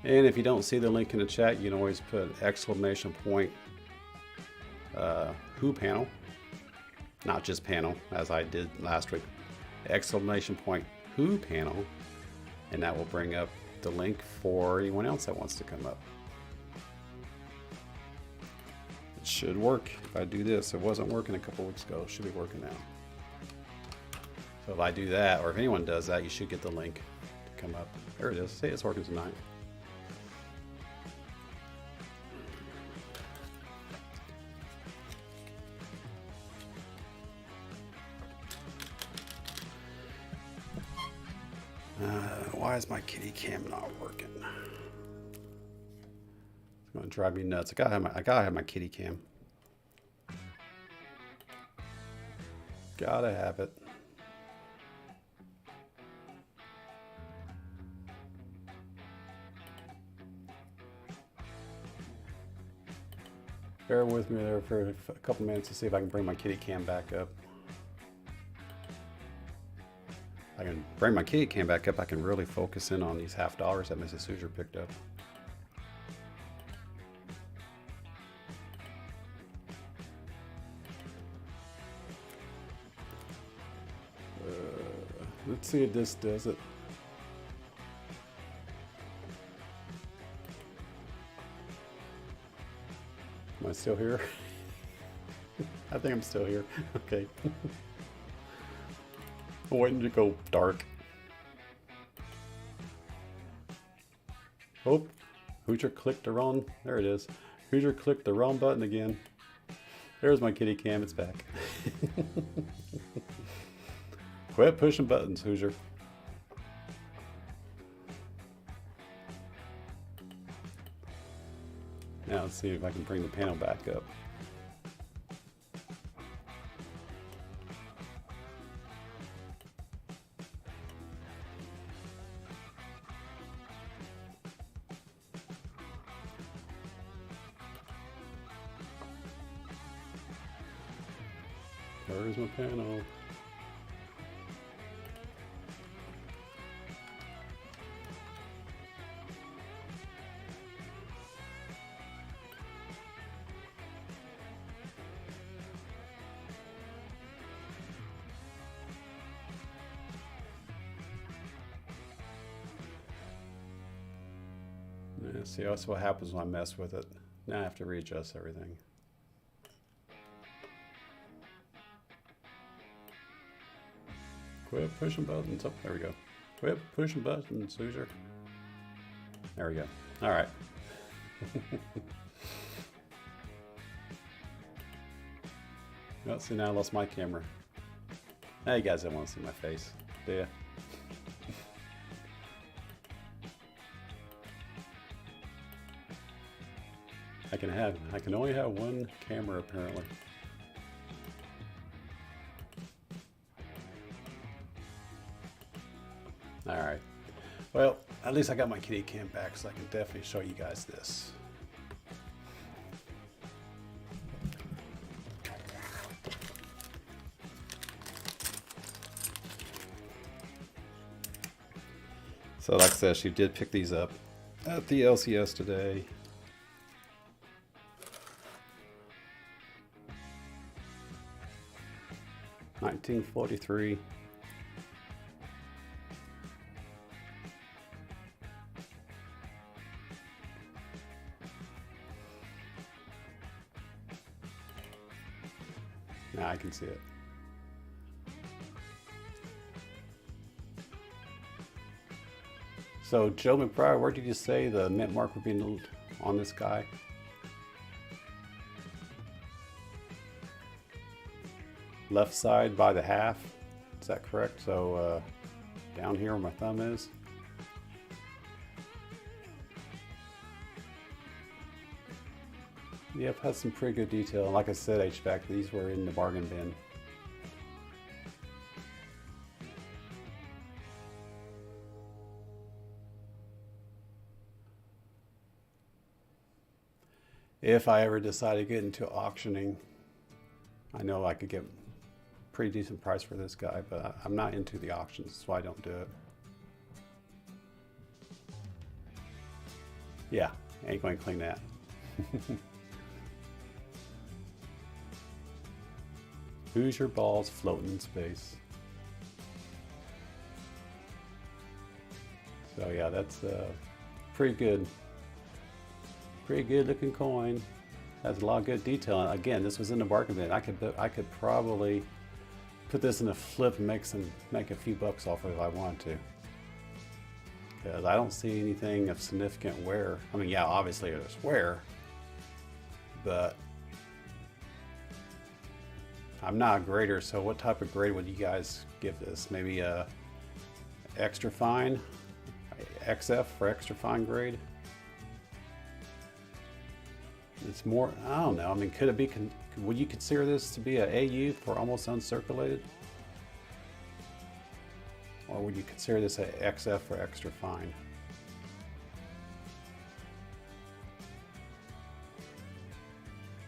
And if you don't see the link in the chat, you can always put exclamation point Who panel, not just panel as I did last week, exclamation point Who panel, and that will bring up the link for anyone else that wants to come up. It should work if I do this. It wasn't working a couple weeks ago. It should be working now. So if I do that, or if anyone does that, you should get the link to come up. There it is. See, it's working tonight. Why is my kitty cam not working? It's going to drive me nuts. I gotta have my kitty cam. Gotta have it. Bear with me there for a couple minutes to see if I can bring my kitty cam back up. I can bring my kitty cam back up, I can really focus in on these $50 that Mrs. Hoosier picked up. Let's see if this does it. Am I still here? I think I'm still here. Okay. I'm waiting to go dark. Oh, Hoosier clicked the wrong, there it is. Hoosier clicked the wrong button again. There's my kitty cam, it's back. Quit pushing buttons, Hoosier. Now let's see if I can bring the panel back up. Where's my panel? Yeah, see, that's what happens when I mess with it. Now I have to readjust everything. Quit pushing buttons. Oh, there we go. Quit pushing buttons, Hoosier. There we go. All right. Well, see, now I lost my camera. Now you guys don't want to see my face, do you? I can only have one camera apparently. All right. Well, at least I got my kitty cam back, so I can definitely show you guys this. So like I said, she did pick these up at the LCS today. $19.43. Now I can see it. So Joe McBride, where did you say the mint mark would be on this guy? Left side by the half, is that correct? So down here where my thumb is. Yep, has some pretty good detail. Like I said, HVAC, these were in the bargain bin. If I ever decide to get into auctioning, I know I could get pretty decent price for this guy, but I'm not into the auctions, so I don't do it. Yeah, ain't going to clean that. Who's your balls floating in space? So yeah, that's pretty good looking coin. Has a lot of good detail. Again, this was in the bargain bin. I could probably put this in a flip and make a few bucks off of it if I wanted to. Because I don't see anything of significant wear. I mean, yeah, obviously there's wear, but I'm not a grader, so what type of grade would you guys give this? Maybe a extra fine, XF for extra fine grade? It's more, I don't know. I mean, could it be, would you consider this to be a AU for almost uncirculated? Or would you consider this a XF for extra fine?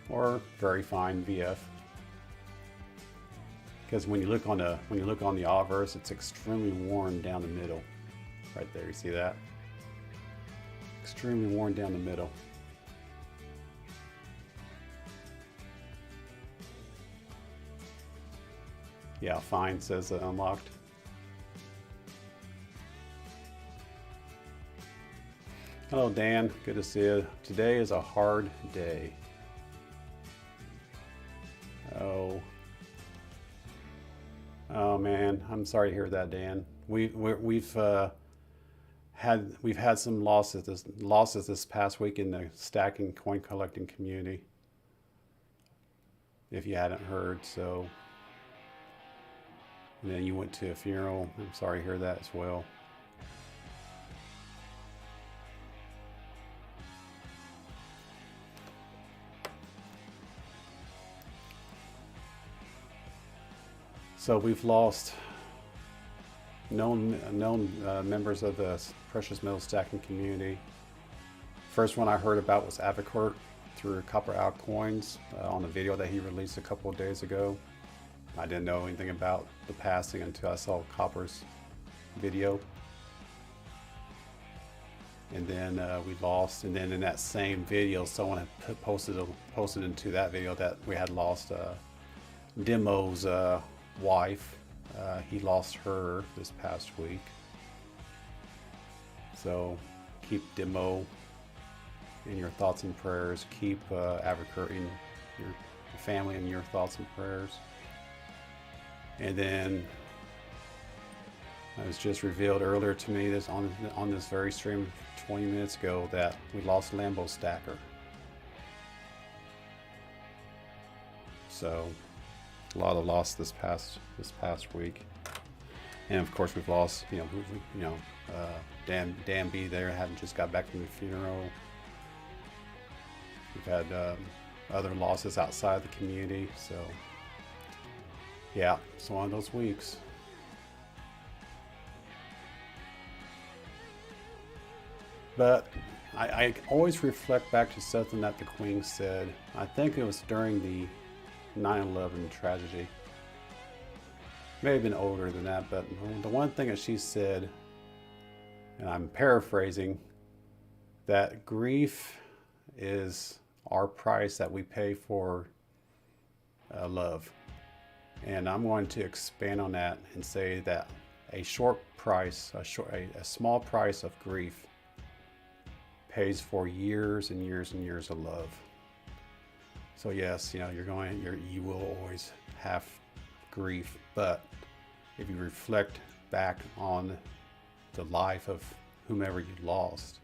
Or very fine VF? Because when you look on the obverse, it's extremely worn down the middle. Right there, you see that? Extremely worn down the middle. Yeah, fine says unlocked. Hello Dan, good to see you. Today is a hard day. Oh man, I'm sorry to hear that, Dan. We've had some losses this past week in the stacking coin collecting community. If you hadn't heard, so. And then you went to a funeral. I'm sorry to hear that as well. So we've lost known members of the precious metal stacking community. First one I heard about was Avicourt through Copper Out Coins on the video that he released a couple of days ago. I didn't know anything about the passing until I saw Copper's video. And then we lost, and then in that same video, someone had posted into that video that we had lost Demo's wife. He lost her this past week. So keep Demo in your thoughts and prayers. Keep Avicourt in your family in your thoughts and prayers. And then it was just revealed earlier to me on this very stream 20 minutes ago that we lost Lambo Stacker. So a lot of loss this past week, and of course we've lost Dan B there, hadn't just got back from the funeral. We've had other losses outside the community, so yeah, it's one of those weeks. But I always reflect back to something that the Queen said. I think it was during the 9/11 tragedy. May have been older than that, but the one thing that she said, and I'm paraphrasing, that grief is our price that we pay for love. And I'm going to expand on that and say that a small price of grief pays for years and years and years of love. So yes, you will always have grief, but if you reflect back on the life of whomever you lost,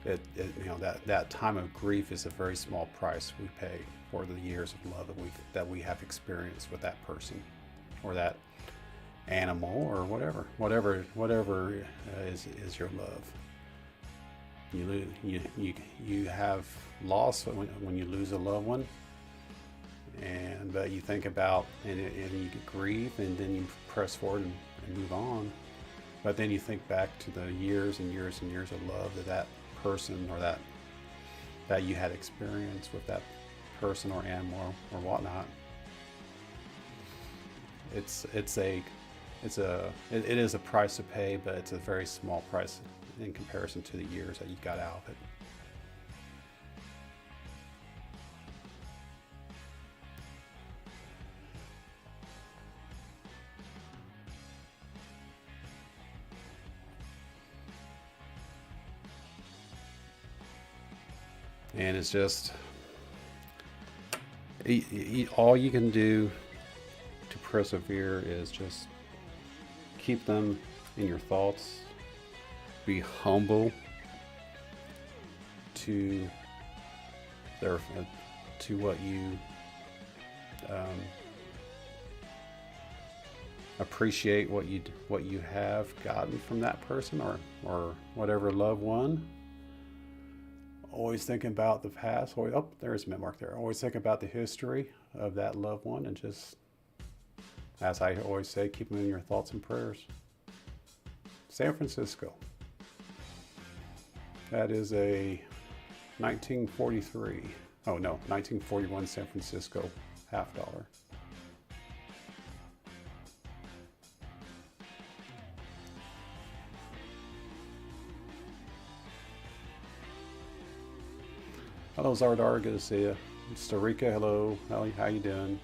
that time of grief is a very small price we pay for the years of love that we have experienced with that person or that animal or whatever is your love. you have loss when you lose a loved one, but you think about and you grieve, and then you press forward and move on. But then you think back to the years and years and years of love that person or that you had experience with that person or animal or whatnot. It is a price to pay, but it's a very small price in comparison to the years that you got out of it. And it's just all you can do to persevere is just keep them in your thoughts. Be humble to what you appreciate what you have gotten from that person or whatever loved one. Always thinking about the past. Oh, there's a mint mark there. Always think about the history of that loved one, and just, as I always say, keep them in your thoughts and prayers. San Francisco. That is a 1941 San Francisco $50. Hello, Zardar. Good to see you. Starika, hello. How you doing?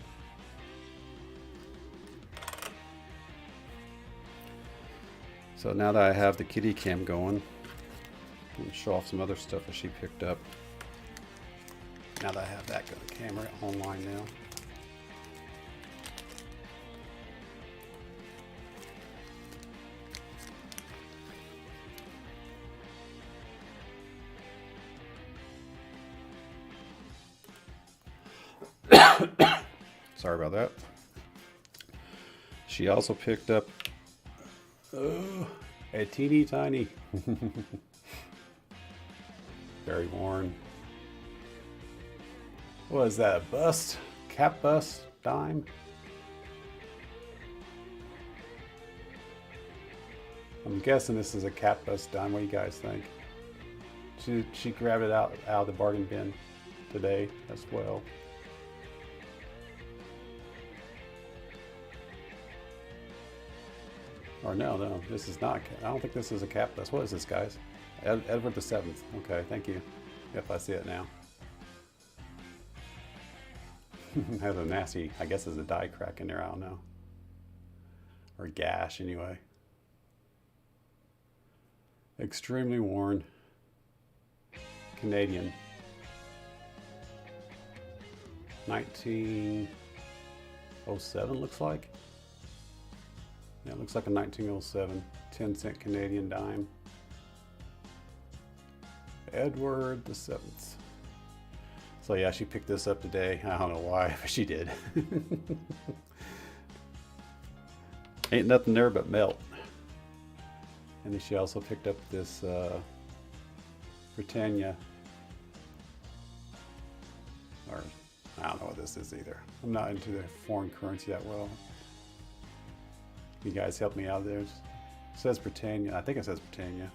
So now that I have the kitty cam going, I'm going to show off some other stuff that she picked up. Now that I have that camera online now. Sorry about that. She also picked up a teeny tiny, very worn. What is that? A bust? Cap bust dime? I'm guessing this is a cap bust dime. What do you guys think? She grabbed it out of the bargain bin today as well. Or no, this is not. I don't think this is a cap bust. What is this, guys? Edward the 7th. Okay, thank you. Yep, I see it now. Has a nasty, I guess there's a die crack in there, I don't know. Or gash, anyway. Extremely worn. Canadian. 1907 looks like. Yeah, it looks like a 1907 10-cent Canadian dime. Edward the 7th. So yeah, she picked this up today. I don't know why, but she did. Ain't nothing there but melt. And then she also picked up this Britannia. Or I don't know what this is either. I'm not into the foreign currency that well. You guys help me out there. It says Britannia. I think it says Britannia.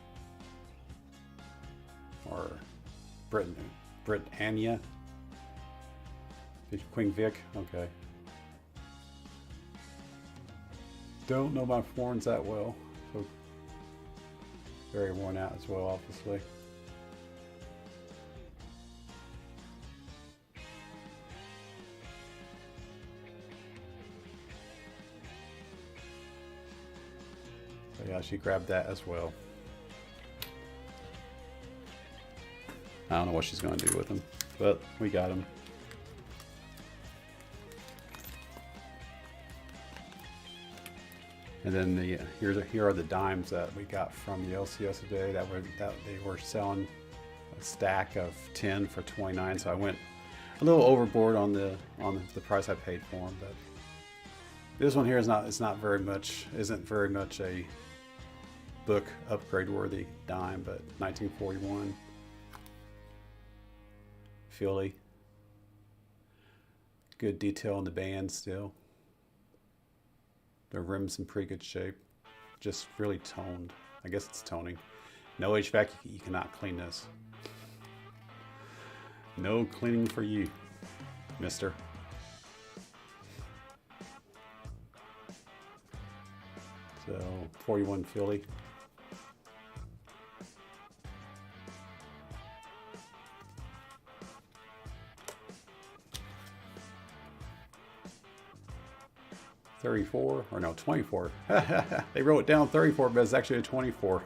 Or Britannia. Queen Vic. Okay. Don't know my foreigns that well. So very worn out as well, obviously. Yeah, she grabbed that as well. I don't know what she's going to do with them, but we got them. And then here are the dimes that we got from the LCS today. That they were selling a stack of 10 for $29. So I went a little overboard on the price I paid for them, but this one here isn't very much a book upgrade worthy dime, but 1941. Filly. Good detail on the band still. The rim's in pretty good shape. Just really toned. I guess it's toning. No HVAC, you cannot clean this. No cleaning for you, mister. So 41 Filly. $34 or no, 24. They wrote it down 34, but it's actually a 24.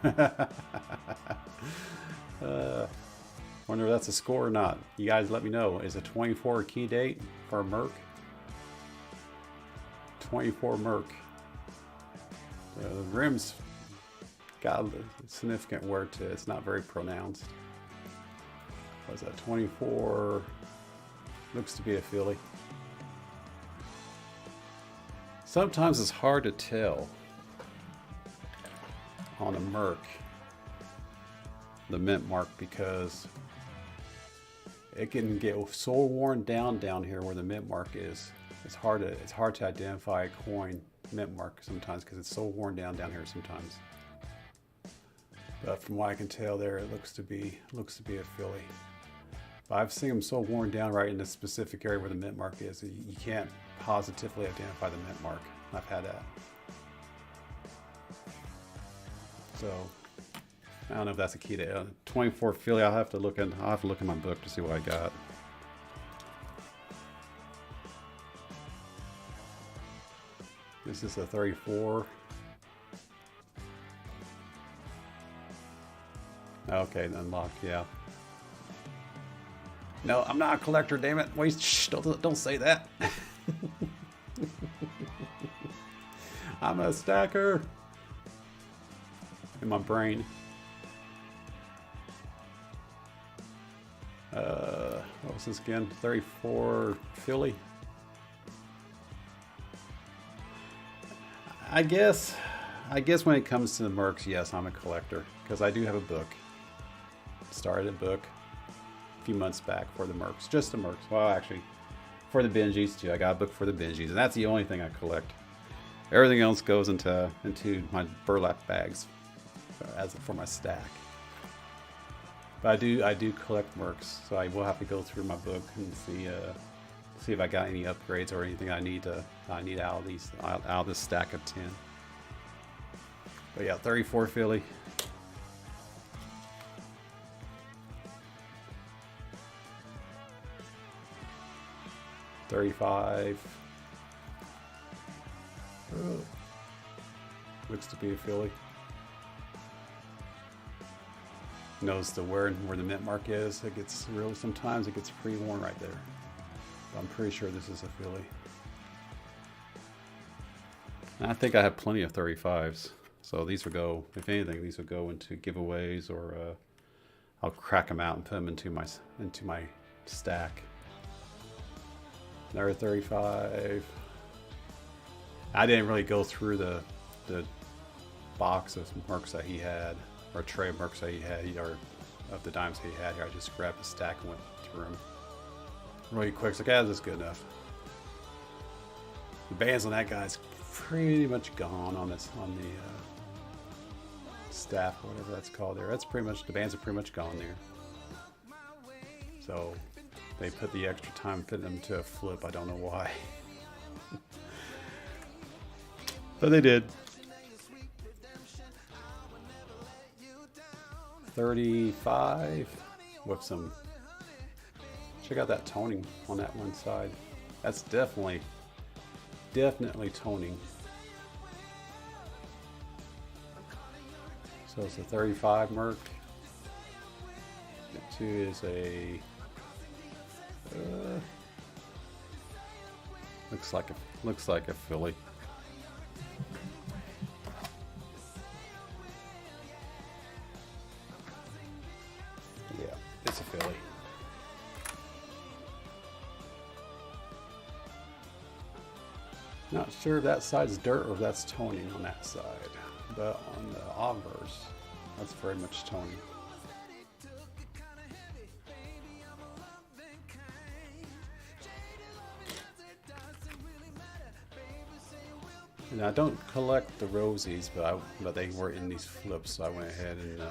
Wonder if that's a score or not. You guys let me know. Is a 24 a key date for a Merc? 24 Merc. The rim's got a significant wear to it. It's not very pronounced. Was that 24? Looks to be a Filly. Sometimes it's hard to tell on a Merc the mint mark because it can get so worn down here where the mint mark is. It's hard to identify a coin mint mark sometimes because it's so worn down here sometimes. But from what I can tell there, it looks to be a Filly. But I've seen them so worn down right in the specific area where the mint mark is, you can't positively identify the mint mark. I've had that. So I don't know if that's a key to 24 Filly. I'll have to look in my book to see what I got. This is a 34. Okay, unlocked, yeah. No, I'm not a collector, damn it. Wait, shh, don't say that. I'm a stacker. In my brain. What was this again? 34 Filly. I guess when it comes to the Mercs, yes, I'm a collector because I do have a book. Started a book a few months back for the Mercs, just the Mercs. Well, actually, for the Benjis too. I got a book for the Benjis, and that's the only thing I collect. Everything else goes into my burlap bags for my stack. But I do collect Mercs, so I will have to go through my book and see if I got any upgrades or anything I need out of this stack of 10. But yeah, 34 Filly. $35. Looks to be a Filly. Knows the where the mint mark is. It gets really, sometimes it gets pretty worn right there. But I'm pretty sure this is a Filly. And I think I have plenty of 35s. So these will go, if anything, these will go into giveaways, or I'll crack them out and put them into my stack. Another 35. I didn't really go through the box of Mercs that he had, or tray of Mercs that he had, or of the dimes he had here. I just grabbed the stack and went through them really quick. So, yeah, this is good enough. The bands on that guy's pretty much gone on the staff, or whatever that's called there. That's pretty much, the bands are pretty much gone there. So they put the extra time fitting them to a flip. I don't know why. But they did. 35 with some, check out that toning on that one side. That's definitely toning. So it's a 35 Merc. The 2 is a looks like a Filly. Yeah, it's a Filly. Not sure if that side's dirt or if that's toning on that side, but on the obverse, that's very much toning. Now, I don't collect the rosies, but they were in these flips, so I went ahead and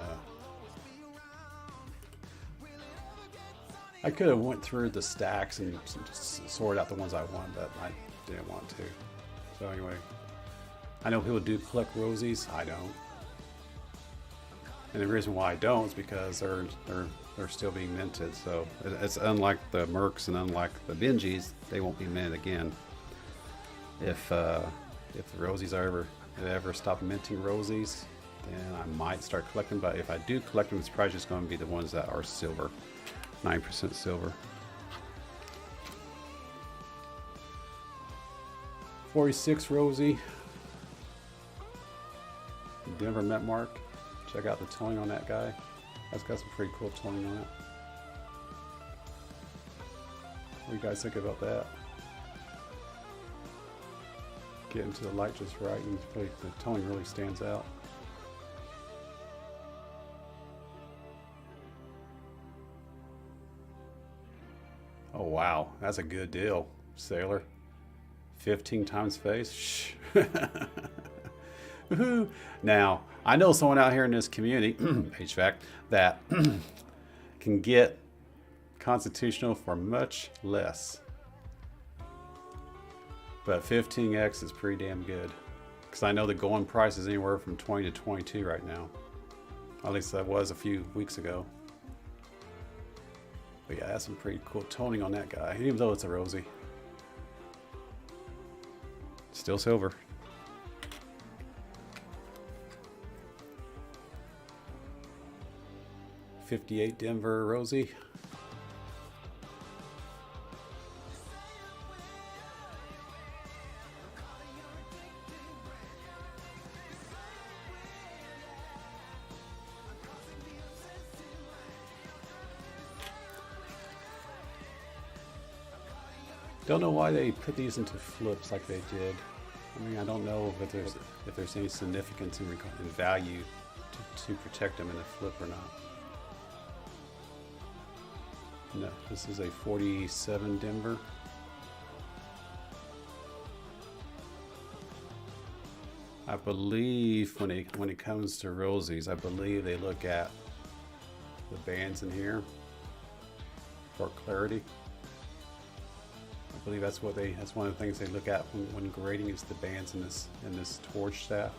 I could have went through the stacks and sorted out the ones I want, but I didn't want to. So anyway, I know people do collect rosies. I don't, and the reason why I don't is because they're still being minted. So it's unlike the Mercs and unlike the Benjis, they won't be minted again. If the rosies ever stop minting rosies, then I might start collecting. But if I do collect them, it's probably just going to be the ones that are silver, 9% silver. 46 Rosie, Denver Met Mark. Check out the toning on that guy. That's got some pretty cool toning on it. What do you guys think about that? Getting to the light just right, and the toning really stands out. Oh wow, that's a good deal, Sailor. 15 times face. Shh. Now, I know someone out here in this community, HVAC, that can get Constitutional for much less. But 15x is pretty damn good. Because I know the going price is anywhere from 20 to 22 right now. At least that was a few weeks ago. But yeah, that's some pretty cool toning on that guy, even though it's a Rosie. Still silver. '58 Denver Rosie. Don't know why they put these into flips like they did. I mean, I don't know if there's any significance in value to protect them in a flip or not. No, this is a 47 Denver. I believe when it comes to rosies, I believe they look at the bands in here for clarity. I believe that's one of the things they look at when grading is the bands in this torch staff.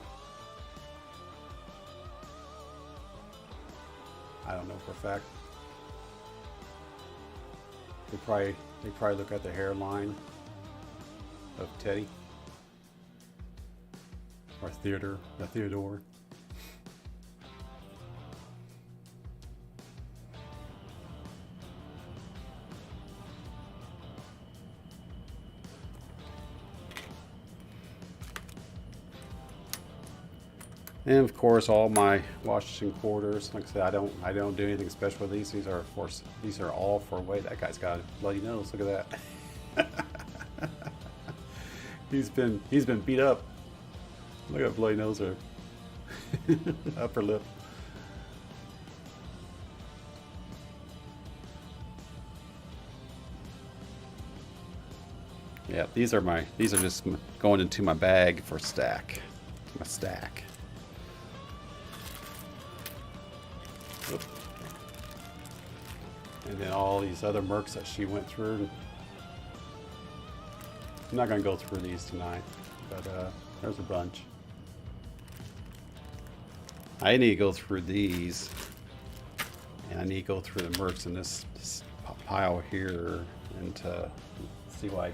I don't know for a fact. They probably look at the hairline of Teddy or Theodore. And of course, all my Washington quarters. Like I said, I don't do anything special with these. These are all for weight. That guy's got a bloody nose. Look at that. he's been beat up. Look at that bloody nose there. Upper lip. Yeah, these are just going into my bag for stack. My stack. And then all these other mercs that she went through. I'm not going to go through these tonight, but there's a bunch. I need to go through these, and I need to go through the mercs in this pile here and to see what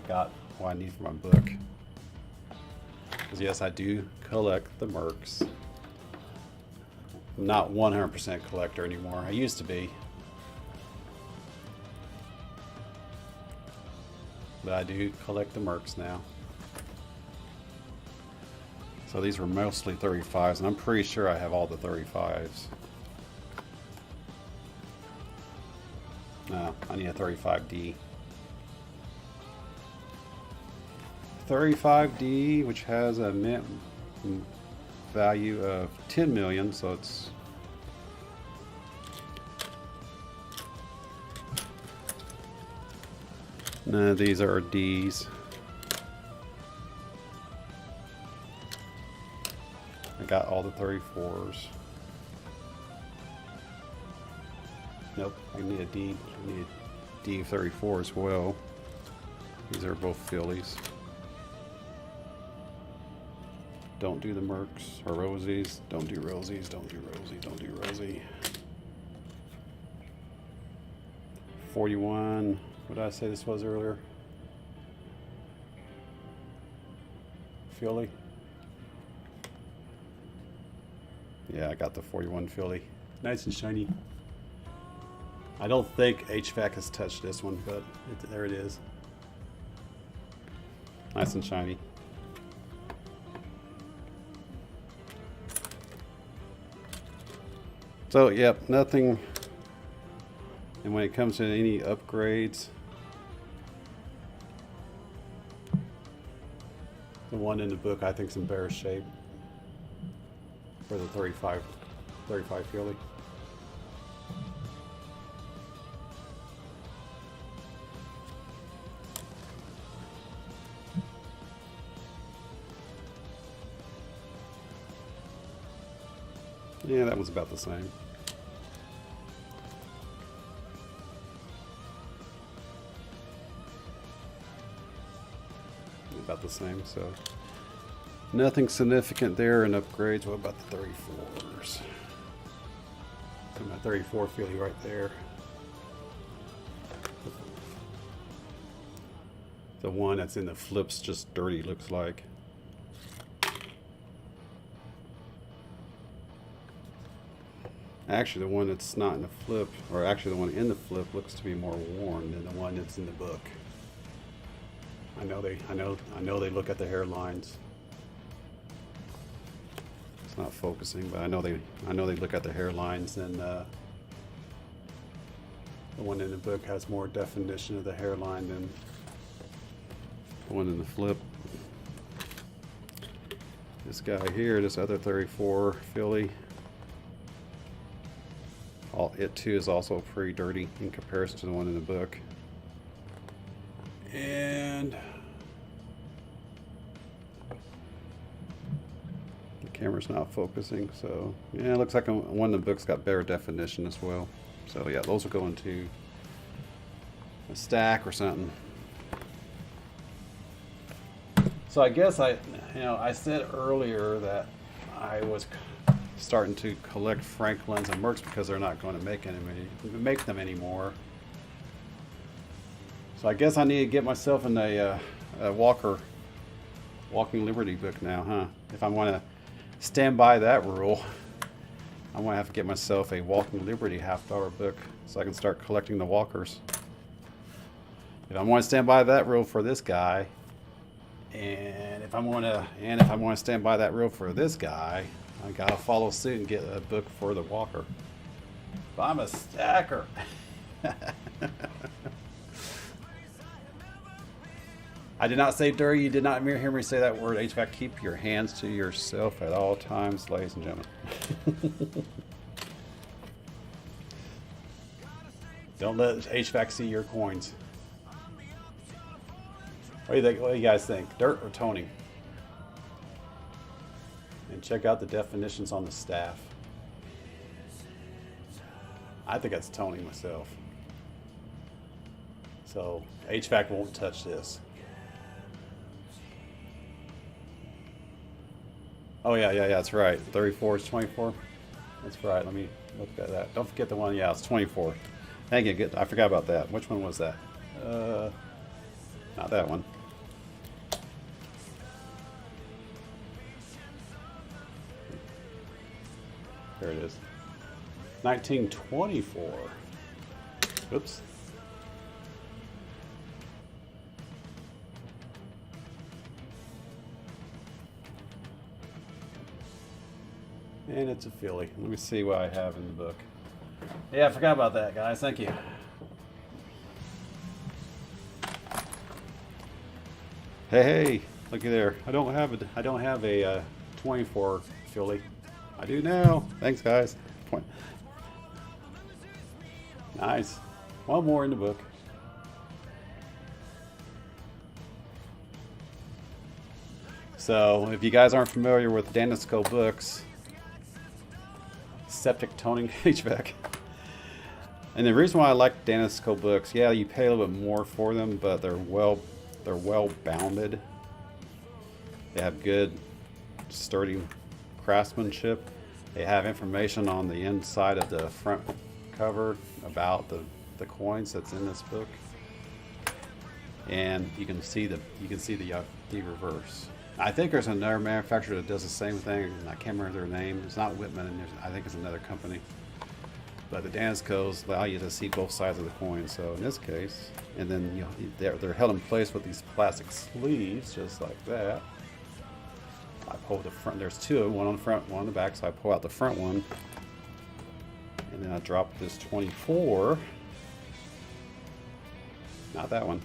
I need for my book. Because yes, I do collect the mercs. I'm not 100% collector anymore. I used to be. But I do collect the mercs now. So these were mostly 35s, and I'm pretty sure I have all the 35s. No, I need a 35D. 35D, which has a mint value of 10 million, so it's none of these are D's. got all the 34s. Nope, I need a D. I need a D34 as well. These are both fillies. Don't do the Mercs or Rosies. Don't do Rosies. Don't do Rosie. Don't do Rosie. 41. What did I say this was earlier? Filly. Yeah, I got the 41 filly. Nice and shiny. I don't think HVAC has touched this one, but there it is. Nice and shiny. So, yep, nothing. And when it comes to any upgrades, the one in the book I think is in better shape for the 35 filly. Yeah, that was about the same. About the same, so nothing significant there in upgrades. What about the 34s? Got my 34 filly right there. The one that's in the flips just dirty, looks like. Actually, the one that's not in the flip, or actually the one in the flip, looks to be more worn than the one that's in the book. I know they look at the hairlines. It's not focusing, but I know they look at the hairlines, and the one in the book has more definition of the hairline than the one in the flip. This guy here, this other 34 filly, it too is also pretty dirty in comparison to the one in the book. And the camera's not focusing, so yeah, it looks like one of the books got better definition as well. So yeah, those will go into a stack or something. So I guess I said earlier that I was starting to collect Franklins and Mercs because they're not going to make them anymore. So I guess I need to get myself in a Walking Liberty book now, huh? If I want to stand by that rule, I'm going to have to get myself a Walking Liberty half-dollar book so I can start collecting the walkers. If I want to stand by that rule for this guy, and if I want to stand by that rule for this guy, I gotta follow suit and get a book for the walker. But I'm a stacker. I did not say dirty. You did not hear me say that word. HVAC, keep your hands to yourself at all times, ladies and gentlemen. Don't let HVAC see your coins. What do you think? What do you guys think? Dirt or toning? And check out the definitions on the staff. I think that's toning myself. So HVAC won't touch this. Oh yeah, that's right. 34 is 24. That's right. Let me look at that. Don't forget the one. Yeah, it's 24. Thank you. I forgot about that. Which one was that? Not that one. There it is. 1924. Oops. And it's a filly. Let me see what I have in the book. Yeah, I forgot about that, guys. Thank you. Hey, looky there. I don't have a 24 filly. I do now. Thanks, guys. Nice. One more in the book. So if you guys aren't familiar with Danisco books, septic toning HVAC. And the reason why I like Danisco books, yeah, you pay a little bit more for them, but they're well bounded. They have good, sturdy craftsmanship. They have information on the inside of the front cover about the coins that's in this book, and you can see the reverse. I think there's another manufacturer that does the same thing. I can't remember their name. It's not Whitman, and I think it's another company. But the Daniscos allow you to see both sides of the coin. So in this case, and then they're held in place with these plastic sleeves, just like that. I pull the front. There's two, one on the front, one on the back. So I pull out the front one, and then I drop this 24. Not that one.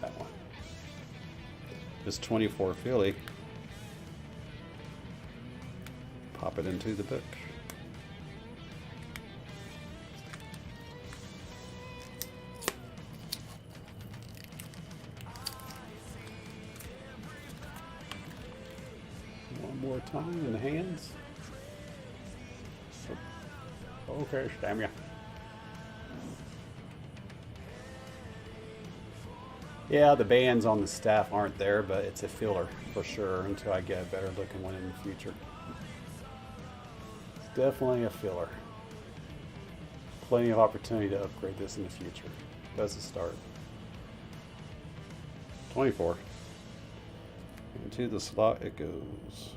That one. This 24 Philly. Pop it into the book. One more time in the hands. Okay, damn ya. Yeah, the bands on the staff aren't there, but it's a filler for sure until I get a better looking one in the future. It's definitely a filler. Plenty of opportunity to upgrade this in the future. That's the start. 24. Into the slot it goes.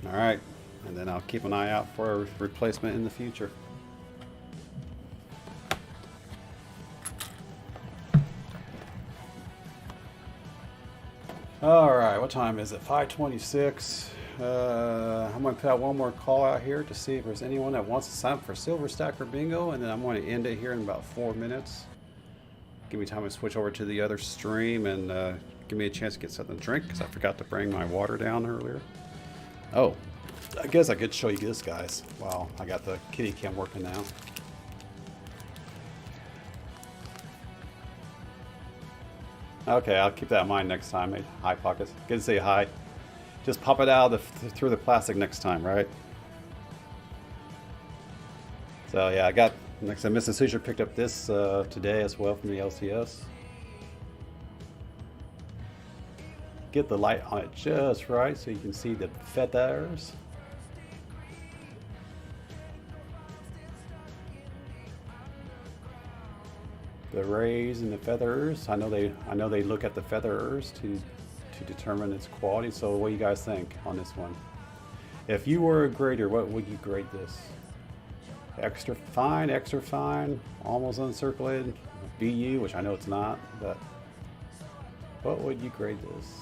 All right, and then I'll keep an eye out for a replacement in the future. All right, what time is it? 5:26. I'm going to put out one more call out here to see if there's anyone that wants to sign up for Silver Stacker Bingo, and then I'm going to end it here in about 4 minutes. Give me time to switch over to the other stream and give me a chance to get something to drink because I forgot to bring my water down earlier. Oh, I guess I could show you this, guys. Wow, I got the kitty cam working now. Okay, I'll keep that in mind next time. Hey, hi, Pockets. Good to say hi. Just pop it out through the plastic next time, right? So yeah, I got, next time, Mrs. Hoosier picked up this today as well from the LCS. Get the light on it just right so you can see the feathers. The rays and the feathers. I know they look at the feathers to determine its quality. So what do you guys think on this one? If you were a grader, what would you grade this? Extra fine, almost uncirculated, BU, which I know it's not, but what would you grade this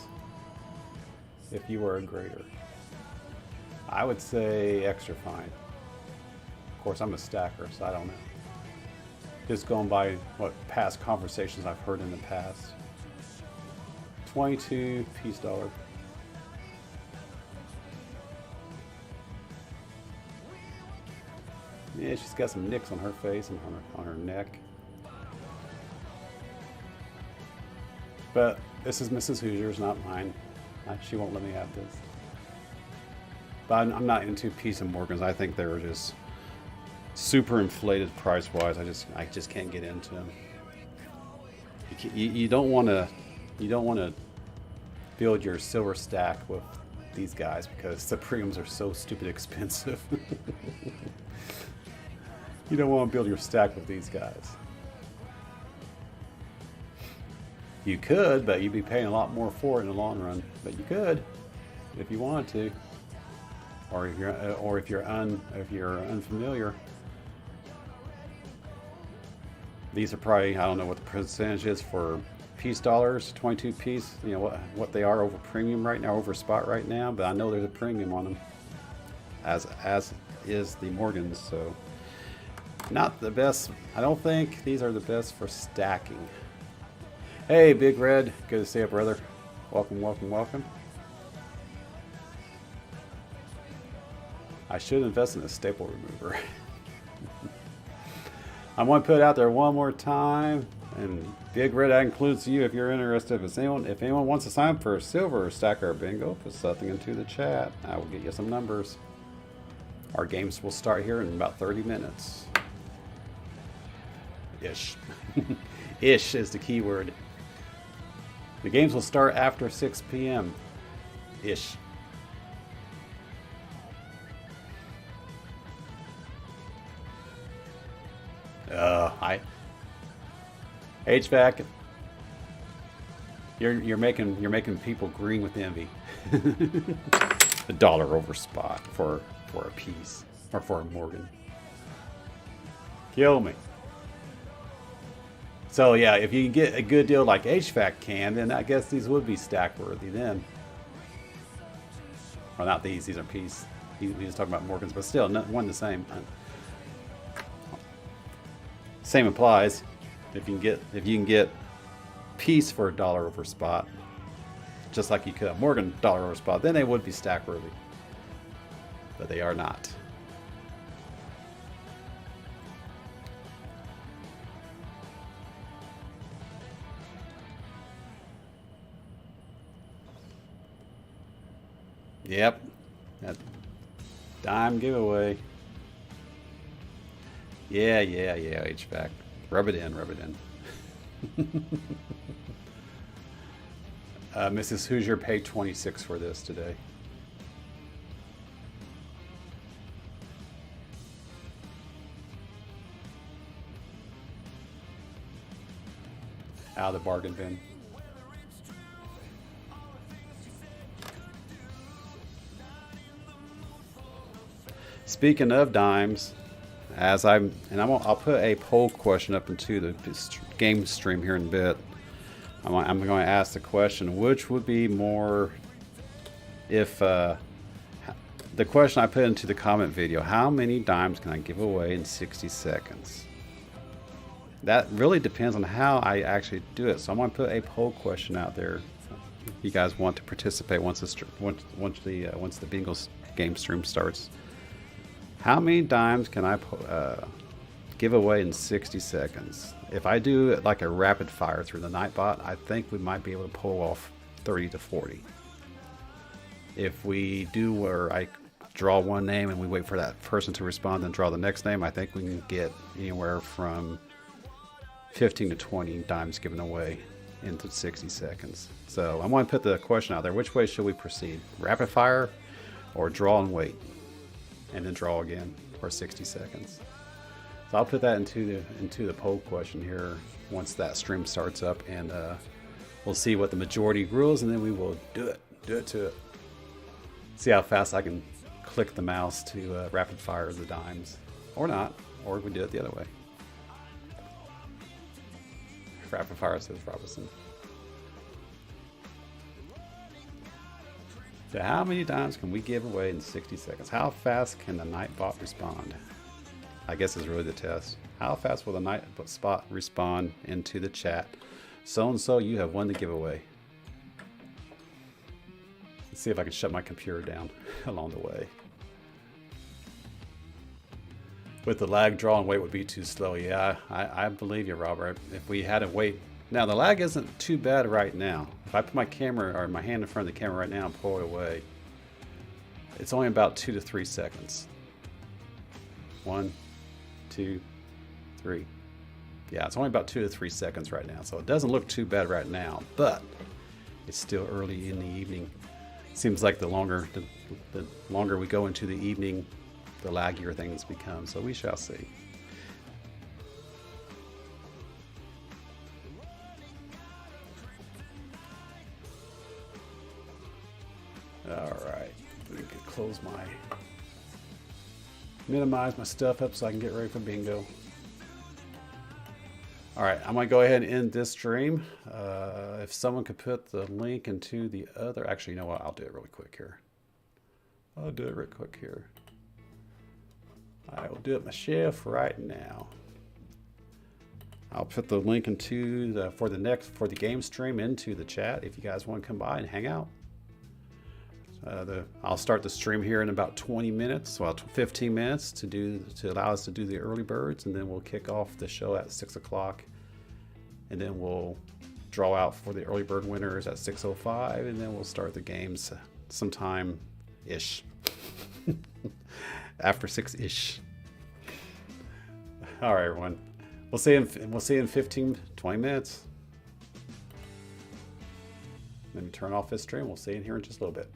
if you were a grader? I would say extra fine. Of course, I'm a stacker, so I don't know. Just going by what past conversations I've heard in the past. 22 piece dollar. Yeah, she's got some nicks on her face and on her neck. But this is Mrs. Hoosier's, not mine. She won't let me have this. But I'm not into Peace and Morgans. I think they were just super inflated price-wise. I just can't get into them. You don't want to build your silver stack with these guys because the premiums are so stupid expensive. You don't want to build your stack with these guys. You could, but you'd be paying a lot more for it in the long run. But you could, if you wanted to, or if you're unfamiliar. These are probably, I don't know what the percentage is for piece dollars, 22 piece. You know what they are over premium right now, over spot right now. But I know there's a premium on them, as is the Morgans. So not the best. I don't think these are the best for stacking. Hey, Big Red, good to see you, brother. Welcome, welcome, welcome. I should invest in a staple remover. I'm going to put it out there one more time. And Big Red, that includes you if you're interested. If anyone wants to sign up for a silver stacker bingo, put something into the chat. I will get you some numbers. Our games will start here in about 30 minutes. Ish. Ish is the key word. The games will start after 6 p.m. Ish. HVAC. You're making people green with envy. $1 over spot for a piece or for a Morgan. Kill me. So yeah, if you can get a good deal like HVAC can, then I guess these would be stack worthy then. Well, not these. These are piece. We just talking about Morgans, but still, one the same. Same applies. If you can get piece for $1 over spot, just like you could have Morgan $1 over spot, then they would be stack worthy. But they are not. Yep. That dime giveaway. Yeah, HVAC. Rub it in. Mrs. Hoosier paid $26 for this today. Out of the bargain bin. Speaking of dimes, I'll put a poll question up into the game stream here in a bit. I'm going to ask the question, which would be more, if the question I put into the comment video, how many dimes can I give away in 60 seconds? That really depends on how I actually do it. So I'm going to put a poll question out there. If you guys want to participate once the bingo game stream starts. How many dimes can I give away in 60 seconds? If I do it like a rapid fire through the Nightbot, I think we might be able to pull off 30 to 40. If we do where I draw one name and we wait for that person to respond and draw the next name, I think we can get anywhere from 15 to 20 dimes given away into 60 seconds. So I'm going to put the question out there. Which way should we proceed? Rapid fire or draw and wait? And then draw again for 60 seconds. So I'll put that into the poll question here once that stream starts up, and we'll see what the majority rules, and then we will do it to it. See how fast I can click the mouse to rapid fire the dimes, or not, or we do it the other way. Rapid fire, says Robinson. So how many dimes can we give away in 60 seconds? How fast can the Nightbot respond? I guess is really the test. How fast will the Nightbot respond into the chat? So-and-so, you have won the giveaway. Let's see if I can shut my computer down along the way. With the lag, draw and wait would be too slow. Yeah, I believe you, Robert. If we had to wait. Now, the lag isn't too bad right now. If I put my camera or my hand in front of the camera right now and pull it away, it's only about 2 to 3 seconds. 1, 2, 3. Yeah, it's only about 2 to 3 seconds right now. So it doesn't look too bad right now, but it's still early in the evening. Seems like the longer we go into the evening, the laggier things become. So we shall see. All right, let me minimize my stuff up so I can get ready for bingo. All right, I'm gonna go ahead and end this stream. If someone could put the link into the other, actually, you know what? I'll do it really quick here. I will do it myself right now. I'll put the link into for the game stream into the chat if you guys want to come by and hang out. I'll start the stream here in about 20 minutes, well, 15 minutes to allow us to do the early birds, and then we'll kick off the show at 6 o'clock, and then we'll draw out for the early bird winners at 6:05, and then we'll start the games sometime ish after 6 ish. All right, everyone. We'll see you in 15-20 minutes. Let me turn off this stream. We'll see you in here in just a little bit.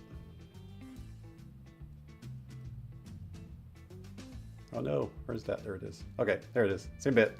Oh no, where's that? There it is. Okay, there it is. See you in a bit.